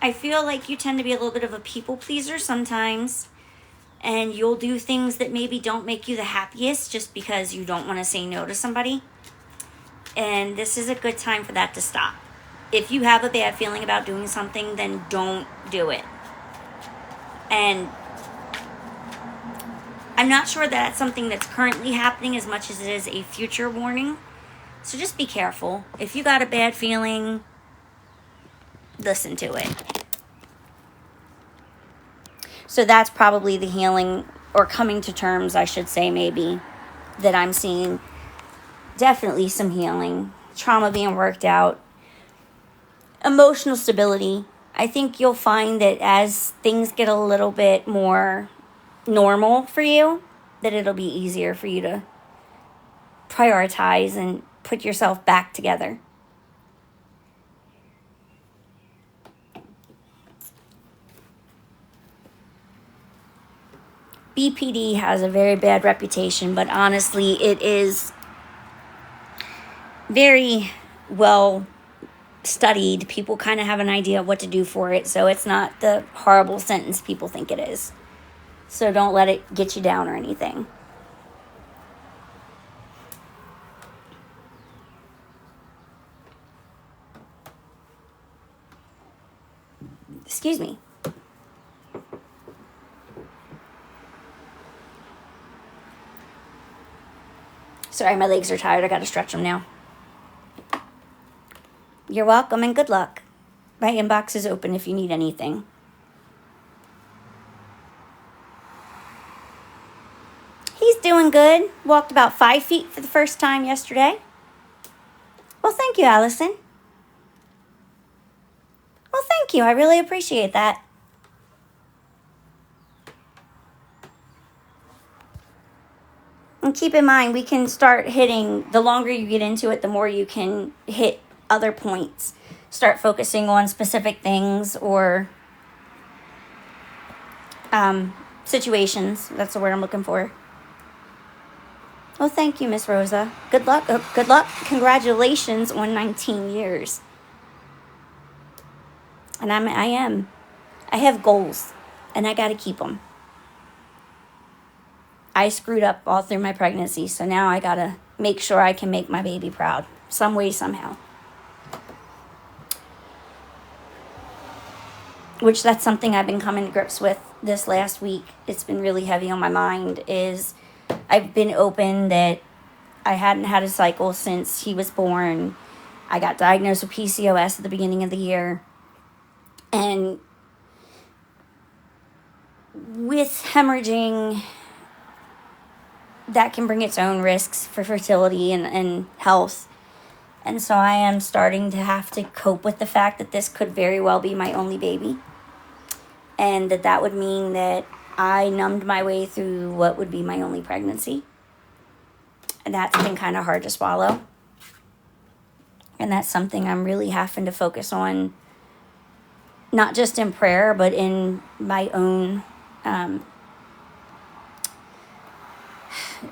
I feel like you tend to be a little bit of a people pleaser sometimes, and you'll do things that maybe don't make you the happiest just because you don't want to say no to somebody. And this is a good time for that to stop. If you have a bad feeling about doing something, then don't do it. And I'm not sure that's something that's currently happening as much as it is a future warning. So just be careful. If you got a bad feeling, listen to it. So that's probably the healing, or coming to terms, I should say, maybe, that I'm seeing. Definitely some healing. Trauma being worked out. Emotional stability. I think you'll find that as things get a little bit more normal for you, that it'll be easier for you to prioritize and put yourself back together. BPD has a very bad reputation, but honestly, it is very well studied. People kind of have an idea of what to do for it, so it's not the horrible sentence people think it is. So don't let it get you down or anything. Excuse me. Sorry, my legs are tired. I gotta stretch them now. You're welcome and good luck. My inbox is open if you need anything. He's doing good. Walked about 5 feet for the first time yesterday. Well, thank you, Allison. Well, thank you. I really appreciate that. And keep in mind, we can start hitting, the longer you get into it, the more you can hit other points. Start focusing on specific things or situations. That's the word I'm looking for. Well, thank you, Miss Rosa. Good luck. Good luck. Congratulations on 19 years. And I have goals, and I got to keep them. I screwed up all through my pregnancy, so now I got to make sure I can make my baby proud, some way, somehow. Which that's something I've been coming to grips with this last week. It's been really heavy on my mind, is I've been open that I hadn't had a cycle since he was born. I got diagnosed with PCOS at the beginning of the year. And with hemorrhaging, that can bring its own risks for fertility and health. And so I am starting to have to cope with the fact that this could very well be my only baby. And that would mean that I numbed my way through what would be my only pregnancy. And that's been kind of hard to swallow. And that's something I'm really having to focus on, not just in prayer, but in my own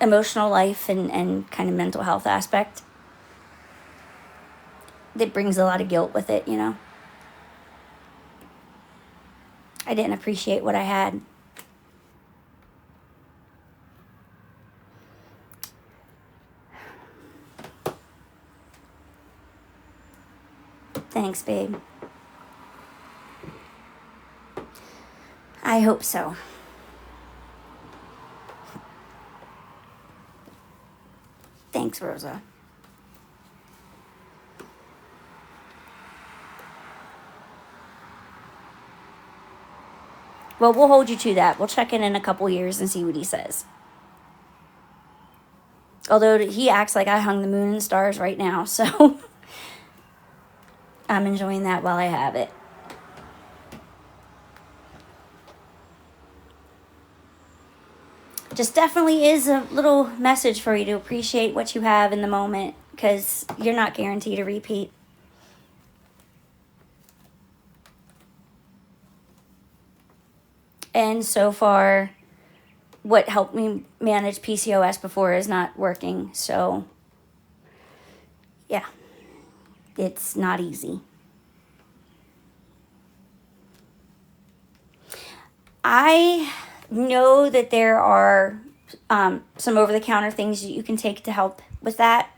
emotional life and kind of mental health aspect. That brings a lot of guilt with it, you know. I didn't appreciate what I had. Thanks, babe. I hope so. Thanks, Rosa. Well, we'll hold you to that. We'll check in a couple years and see what he says. Although he acts like I hung the moon and stars right now, so I'm enjoying that while I have it. just definitely is a little message for you to appreciate what you have in the moment, because you're not guaranteed a repeat. And so far, what helped me manage PCOS before is not working. So, yeah, it's not easy. I know that there are some over-the-counter things that you can take to help with that.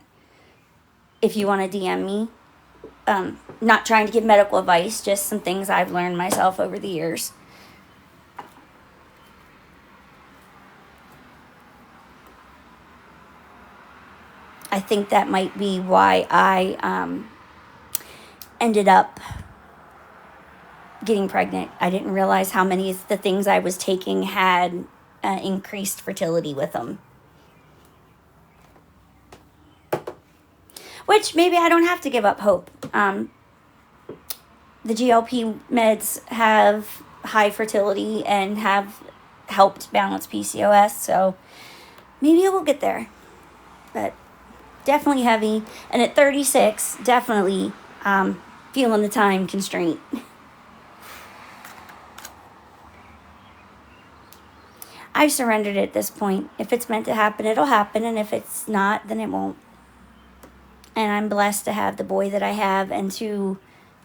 If you want to DM me. Not trying to give medical advice, just some things I've learned myself over the years. I think that might be why I ended up getting pregnant. I didn't realize how many of the things I was taking had increased fertility with them. Which maybe I don't have to give up hope. The GLP meds have high fertility and have helped balance PCOS, so maybe it will get there. But definitely heavy. And at 36, definitely feeling the time constraint. I've surrendered at this point. If it's meant to happen, it'll happen. And if it's not, then it won't. And I'm blessed to have the boy that I have and to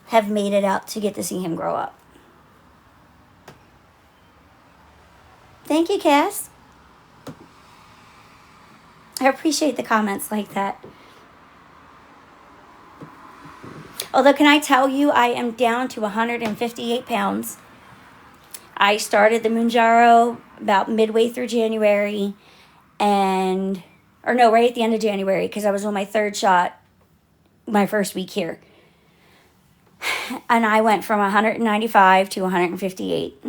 have made it out to get to see him grow up. Thank you, Cass. I appreciate the comments like that. Although, can I tell you, I am down to 158 pounds. I started the Mounjaro about midway through January, right at the end of January, because I was on my third shot my first week here. And I went from 195 to 158.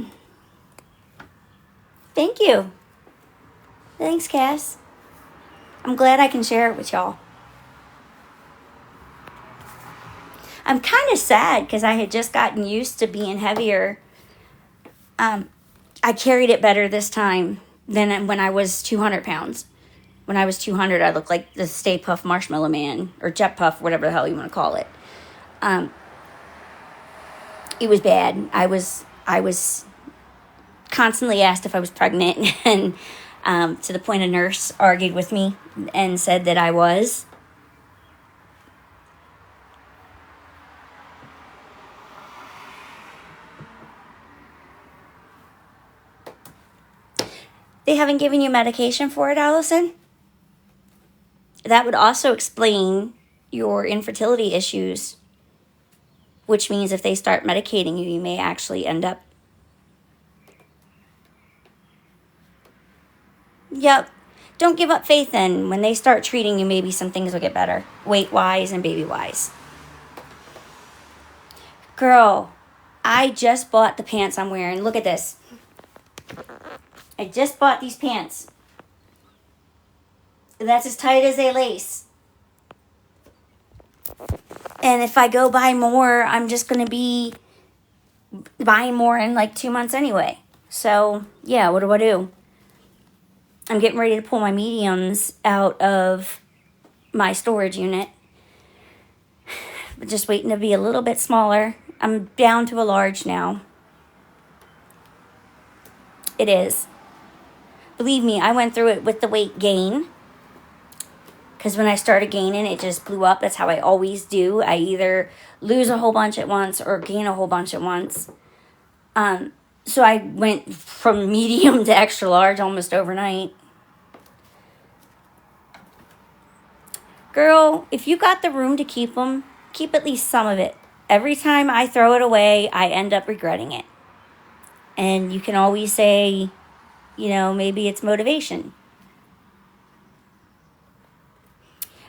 Thank you. Thanks, Cass. I'm glad I can share it with y'all. I'm kind of sad because I had just gotten used to being heavier. I carried it better this time than when I was 200 pounds. When I was 200, I looked like the Stay Puft Marshmallow Man, or Jet Puff, whatever the hell you want to call it. It was bad. I was constantly asked if I was pregnant, and to the point a nurse argued with me and said that I was. They haven't given you medication for it, Allison? That would also explain your infertility issues, which means if they start medicating you, you may actually end up. Yep. Don't give up faith then. When they start treating you, maybe some things will get better, weight-wise and baby-wise. Girl, I just bought the pants I'm wearing. Look at this. I just bought these pants. And that's as tight as they lace. And if I go buy more, I'm just going to be buying more in like 2 months anyway. So, yeah, what do? I'm getting ready to pull my mediums out of my storage unit. But just waiting to be a little bit smaller. I'm down to a large now. It is. Believe me, I went through it with the weight gain. Because when I started gaining, it just blew up. That's how I always do. I either lose a whole bunch at once or gain a whole bunch at once. So I went from medium to extra large almost overnight. Girl, if you got the room to keep them, keep at least some of it. Every time I throw it away, I end up regretting it. And you can always say, maybe it's motivation.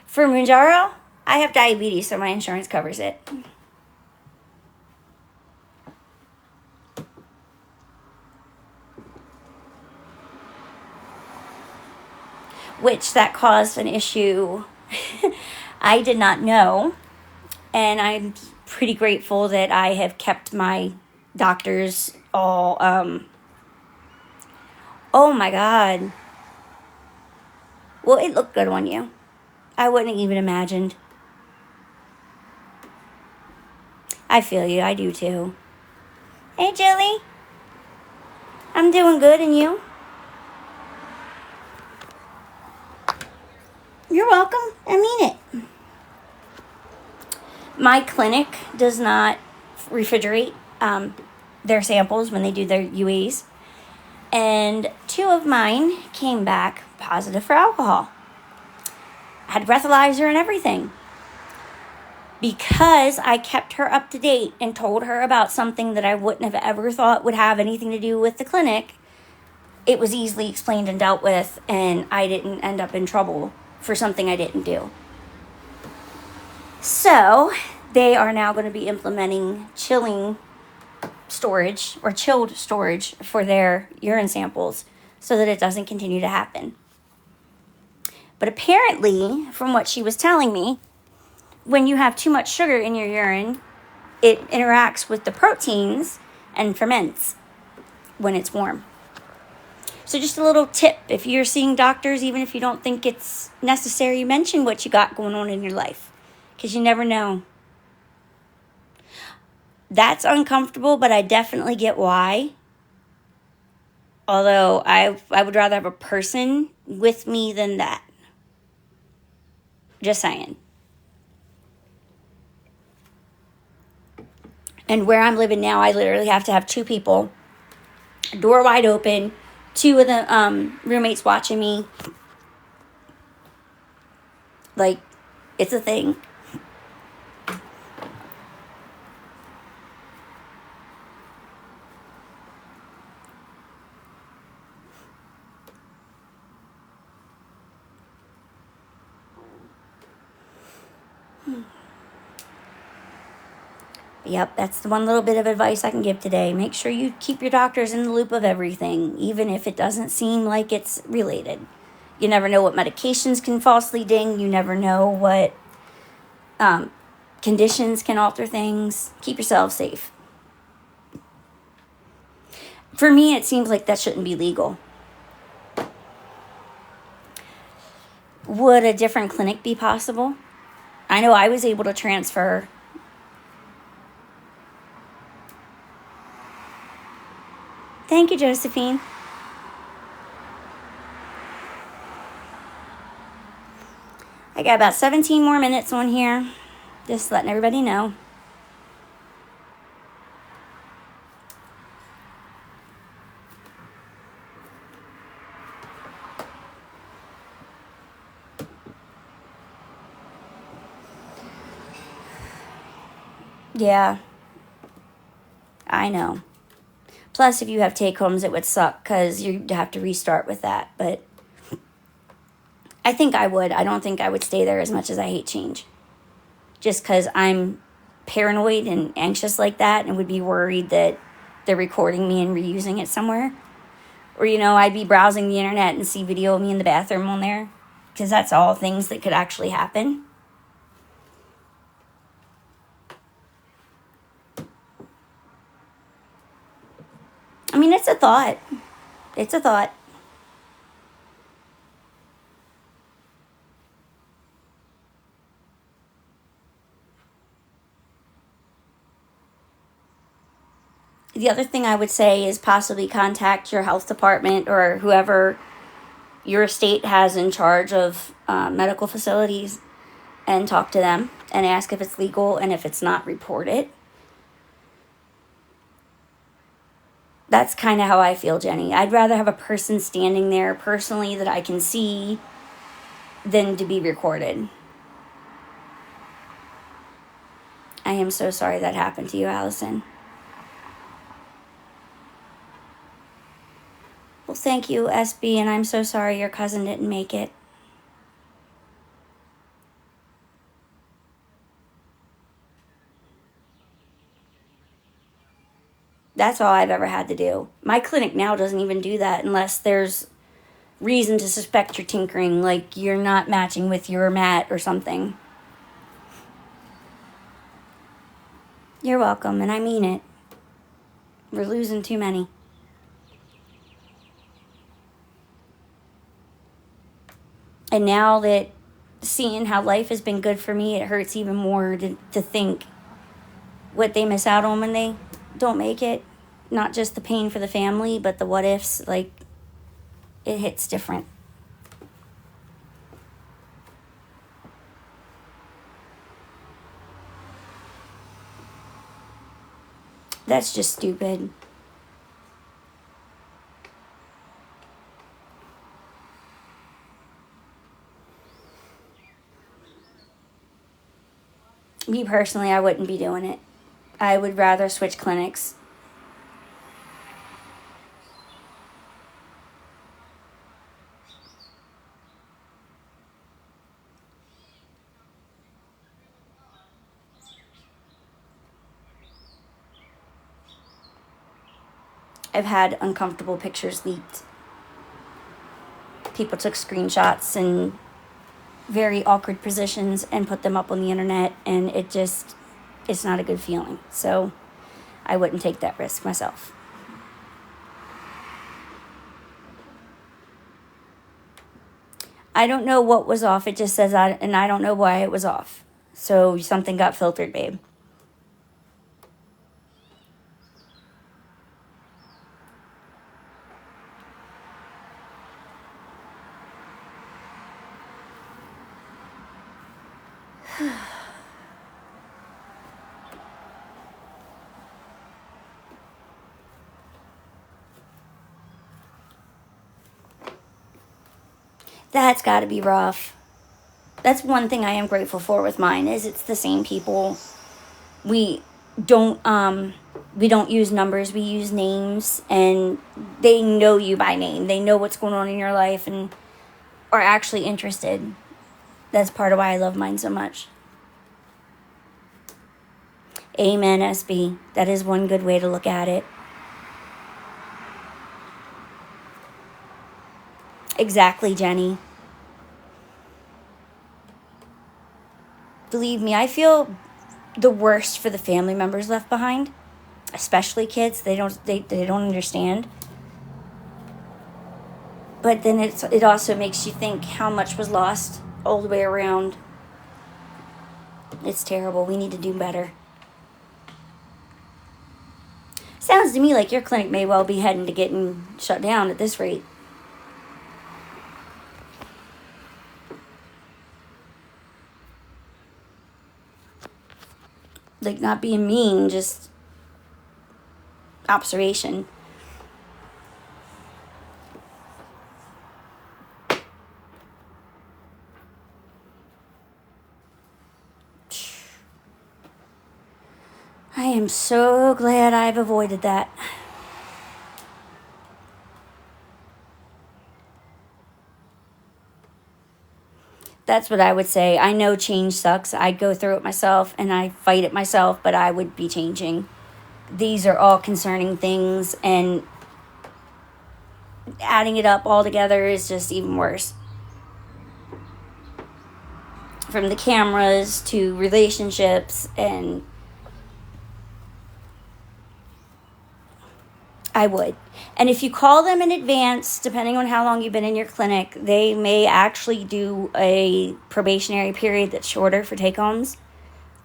For Mounjaro, I have diabetes, so my insurance covers it. Which that caused an issue I did not know. And I'm pretty grateful that I have kept my doctors all, oh my God. Well, it looked good on you. I wouldn't have even imagined. I feel you. I do too. Hey, Jilly. I'm doing good, and you? You're welcome. I mean it. My clinic does not refrigerate their samples when they do their UAs. And 2 of mine came back positive for alcohol. Had breathalyzer and everything. Because I kept her up to date and told her about something that I wouldn't have ever thought would have anything to do with the clinic, it was easily explained and dealt with, and I didn't end up in trouble for something I didn't do. So they are now going to be implementing chilling storage or chilled storage for their urine samples so that it doesn't continue to happen. But apparently, from what she was telling me, when you have too much sugar in your urine, it interacts with the proteins and ferments when it's warm. So just a little tip, if you're seeing doctors, even if you don't think it's necessary, mention what you got going on in your life, because you never know. That's uncomfortable, but I definitely get why. Although I would rather have a person with me than that. Just saying. And where I'm living now, I literally have to have 2 people, door wide open, 2 of the roommates watching me. Like, it's a thing. Yep, that's the one little bit of advice I can give today. Make sure you keep your doctors in the loop of everything, even if it doesn't seem like it's related. You never know what medications can falsely ding. You never know what conditions can alter things. Keep yourself safe. For me, it seems like that shouldn't be legal. Would a different clinic be possible? I know I was able to transfer. Thank you, Josephine. I got about 17 more minutes on here. Just letting everybody know. Yeah, I know. Plus, if you have take-homes, it would suck because you'd have to restart with that. But I think I would. I don't think I would stay there as much as I hate change. Just because I'm paranoid and anxious like that and would be worried that they're recording me and reusing it somewhere. Or, I'd be browsing the internet and see video of me in the bathroom on there. Because that's all things that could actually happen. I mean, it's a thought. It's a thought. The other thing I would say is possibly contact your health department or whoever your state has in charge of medical facilities and talk to them and ask if it's legal, and if it's not, report it. That's kind of how I feel, Jenny. I'd rather have a person standing there personally that I can see than to be recorded. I am so sorry that happened to you, Allison. Well, thank you, SB, and I'm so sorry your cousin didn't make it. That's all I've ever had to do. My clinic now doesn't even do that unless there's reason to suspect you're tinkering, like you're not matching with your mat or something. You're welcome, and I mean it. We're losing too many. And now that seeing how life has been good for me, it hurts even more to think what they miss out on when they don't make it. Not just the pain for the family, but the what ifs. Like, it hits different. That's just stupid. Me personally, I wouldn't be doing it. I would rather switch clinics. I've had uncomfortable pictures leaked. People took screenshots in very awkward positions and put them up on the internet, and it's not a good feeling. So I wouldn't take that risk myself. I don't know what was off. It just says and I don't know why it was off. So something got filtered, babe. That's got to be rough. That's one thing I am grateful for with mine is it's the same people. We don't use numbers, we use names, and they know you by name. They know what's going on in your life and are actually interested. That's part of why I love mine so much. Amen, SB. That is one good way to look at it. Exactly, Jenny. Believe me, I feel the worst for the family members left behind, especially kids. They don't understand. But then it also makes you think how much was lost all the way around. It's terrible. We need to do better. Sounds to me like your clinic may well be heading to getting shut down at this rate. Like, not being mean, just observation. I am so glad I've avoided that. That's what I would say. I know change sucks. I'd go through it myself and I fight it myself, but I would be changing. These are all concerning things, and adding it up all together is just even worse. From the cameras to relationships, and I would. And if you call them in advance, depending on how long you've been in your clinic, they may actually do a probationary period that's shorter for take-homes.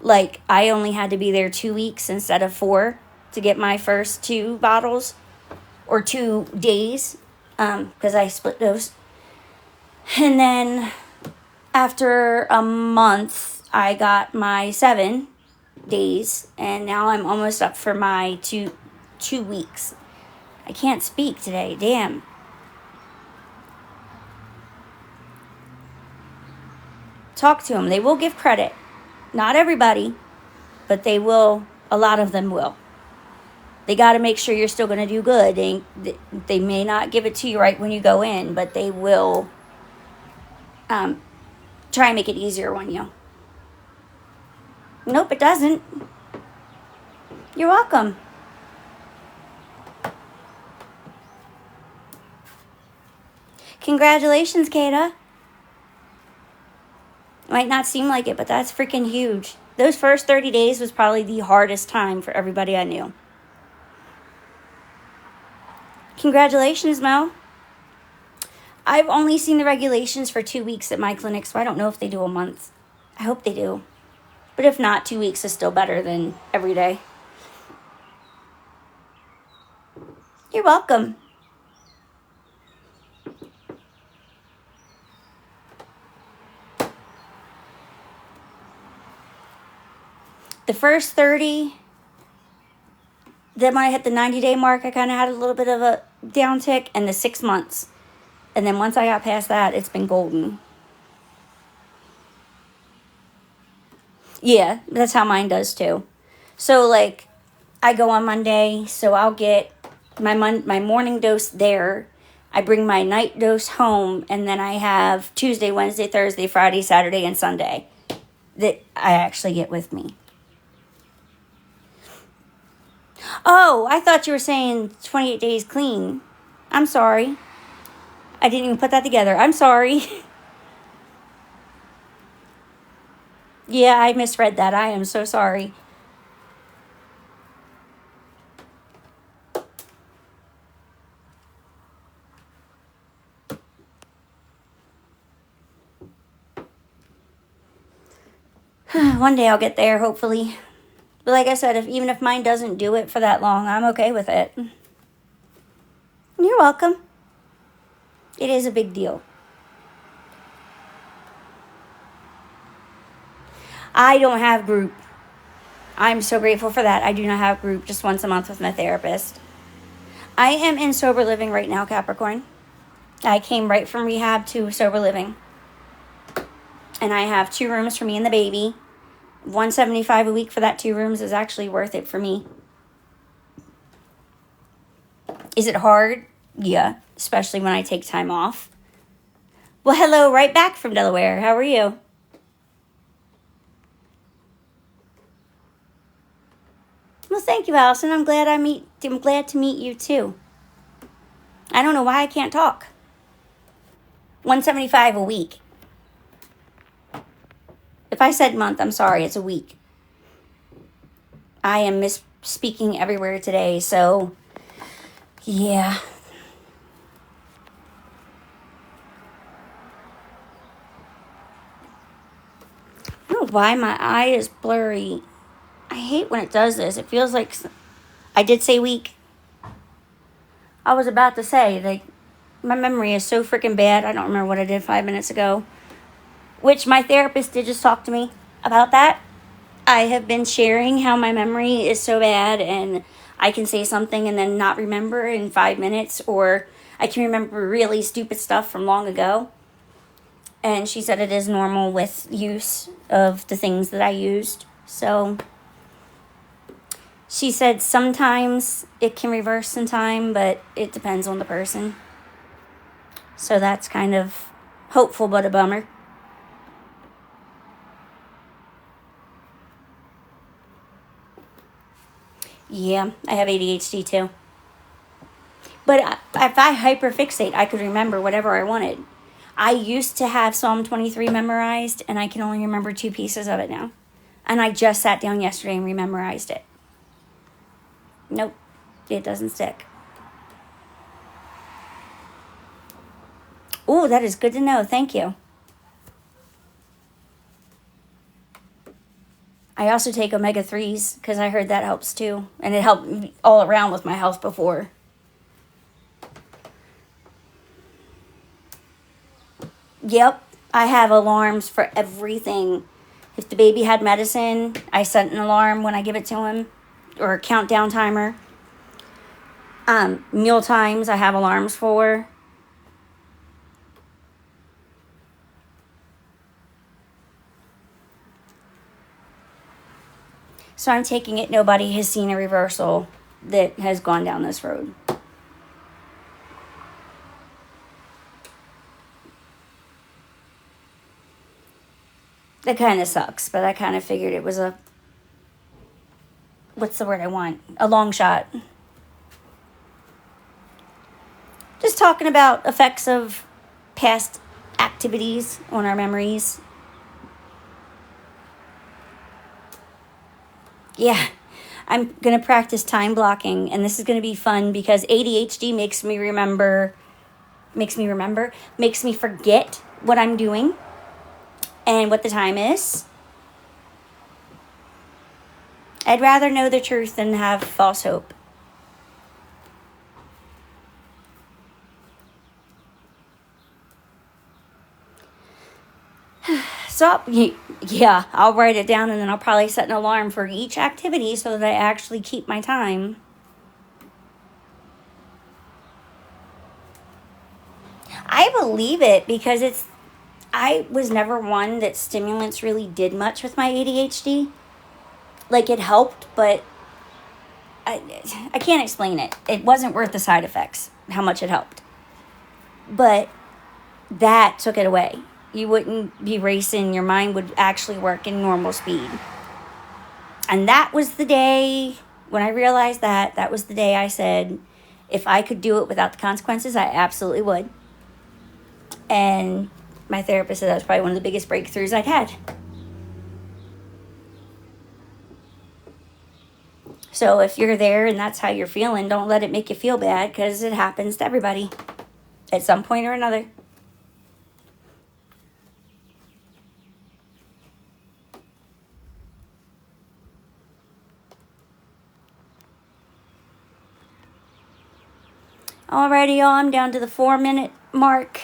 Like, I only had to be there 2 weeks instead of 4 to get my first 2 bottles, or 2 days, because I split those. And then after a month, I got my 7 days, and now I'm almost up for my 2 weeks. I can't speak today, damn. Talk to them. They will give credit. Not everybody, but they will. A lot of them will. They got to make sure you're still going to do good. They may not give it to you right when you go in, but they will try and make it easier on you. Nope, it doesn't. You're welcome. Congratulations, Kata. Might not seem like it, but that's freaking huge. Those first 30 days was probably the hardest time for everybody I knew. Congratulations, Mel. I've only seen the regulations for 2 weeks at my clinic, so I don't know if they do a month. I hope they do. But if not, 2 weeks is still better than every day. You're welcome. The first 30, then when I hit the 90-day mark, I kind of had a little bit of a downtick, and the 6 months. And then once I got past that, it's been golden. Yeah, that's how mine does too. So, like, I go on Monday, so I'll get my morning dose there. I bring my night dose home, and then I have Tuesday, Wednesday, Thursday, Friday, Saturday, and Sunday that I actually get with me. Oh, I thought you were saying 28 days clean. I'm sorry. I didn't even put that together. I'm sorry. Yeah, I misread that. I am so sorry. One day I'll get there, hopefully. But like I said, even if mine doesn't do it for that long, I'm okay with it. You're welcome. It is a big deal. I don't have group. I'm so grateful for that. I do not have group, just once a month with my therapist. I am in sober living right now, Capricorn. I came right from rehab to sober living. And I have 2 rooms for me and the baby. $175 a week for that 2 rooms is actually worth it for me. Is it hard? Yeah, especially when I take time off. Well, hello, right back from Delaware. How are you? Well, thank you, Allison. I'm glad to meet you too. I don't know why I can't talk. $175 a week. If I said month, I'm sorry, it's a week. I am misspeaking everywhere today, so yeah. I don't know why my eye is blurry. I hate when it does this. It feels like I did say week. I was about to say, like, my memory is so freaking bad. I don't remember what I did 5 minutes ago. Which my therapist did just talk to me about that. I have been sharing how my memory is so bad and I can say something and then not remember in 5 minutes, or I can remember really stupid stuff from long ago. And she said it is normal with use of the things that I used. So she said sometimes it can reverse in time, but it depends on the person. So that's kind of hopeful, but a bummer. Yeah, I have ADHD too. But if I hyperfixate, I could remember whatever I wanted. I used to have Psalm 23 memorized, and I can only remember 2 pieces of it now. And I just sat down yesterday and rememorized it. Nope, it doesn't stick. Ooh, that is good to know. Thank you. I also take omega-3s because I heard that helps too. And it helped me all around with my health before. Yep, I have alarms for everything. If the baby had medicine, I set an alarm when I give it to him, or a countdown timer. Meal times, I have alarms for. So I'm taking it nobody has seen a reversal that has gone down this road. That kind of sucks, but I kind of figured it was what's the word I want? A long shot. Just talking about effects of past activities on our memories. Yeah, I'm going to practice time blocking, and this is going to be fun because ADHD makes me remember makes me remember, makes me forget what I'm doing and what the time is. I'd rather know the truth than have false hope. So, yeah, I'll write it down and then I'll probably set an alarm for each activity so that I actually keep my time. I believe it because I was never one that stimulants really did much with my ADHD. Like, it helped, but I can't explain it. It wasn't worth the side effects, how much it helped. But that took it away. You wouldn't be racing. Your mind would actually work in normal speed. And that was the day when I realized that was the day I said, if I could do it without the consequences, I absolutely would. And my therapist said that was probably one of the biggest breakthroughs I'd had. So if you're there and that's how you're feeling, don't let it make you feel bad, because it happens to everybody at some point or another. Alrighty, y'all, I'm down to the 4-minute mark.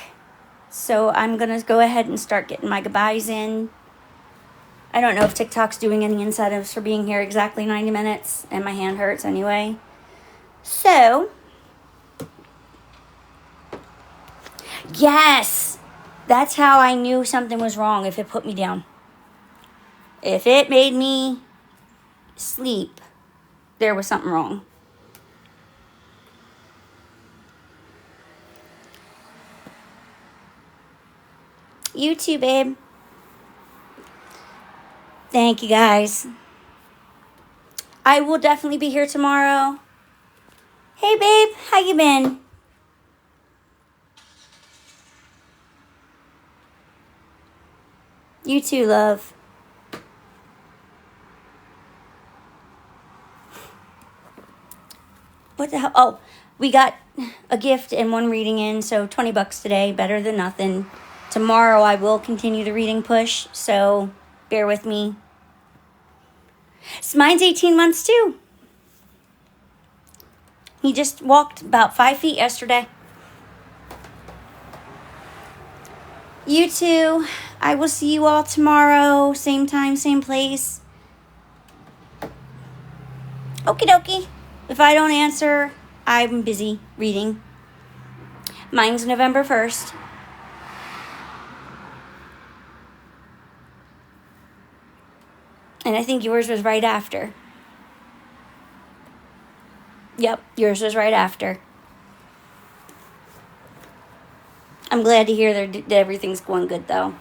So I'm going to go ahead and start getting my goodbyes in. I don't know if TikTok's doing any incentives for being here exactly 90 minutes, and my hand hurts anyway. So, yes, that's how I knew something was wrong, if it put me down. If it made me sleep, there was something wrong. You too, babe. Thank you, guys. I will definitely be here tomorrow. Hey, babe, how you been? You too, love. What the hell? Oh, we got a gift and one reading in, so $20 today, better than nothing. Tomorrow I will continue the reading push, so bear with me. Mine's 18 months too. He just walked about 5 feet yesterday. You too. I will see you all tomorrow. Same time, same place. Okie dokie. If I don't answer, I'm busy reading. Mine's November 1st. And I think yours was right after. Yep, yours was right after. I'm glad to hear that everything's going good, though.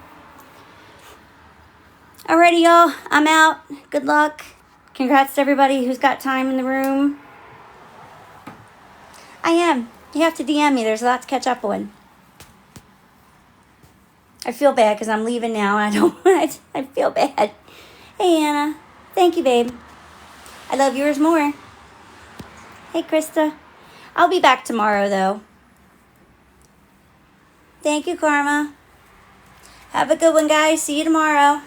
Alrighty, y'all. I'm out. Good luck. Congrats to everybody who's got time in the room. I am. You have to DM me. There's a lot to catch up on. I feel bad because I'm leaving now. I feel bad. Hey, Anna. Thank you, babe. I love yours more. Hey, Krista. I'll be back tomorrow, though. Thank you, Karma. Have a good one, guys. See you tomorrow.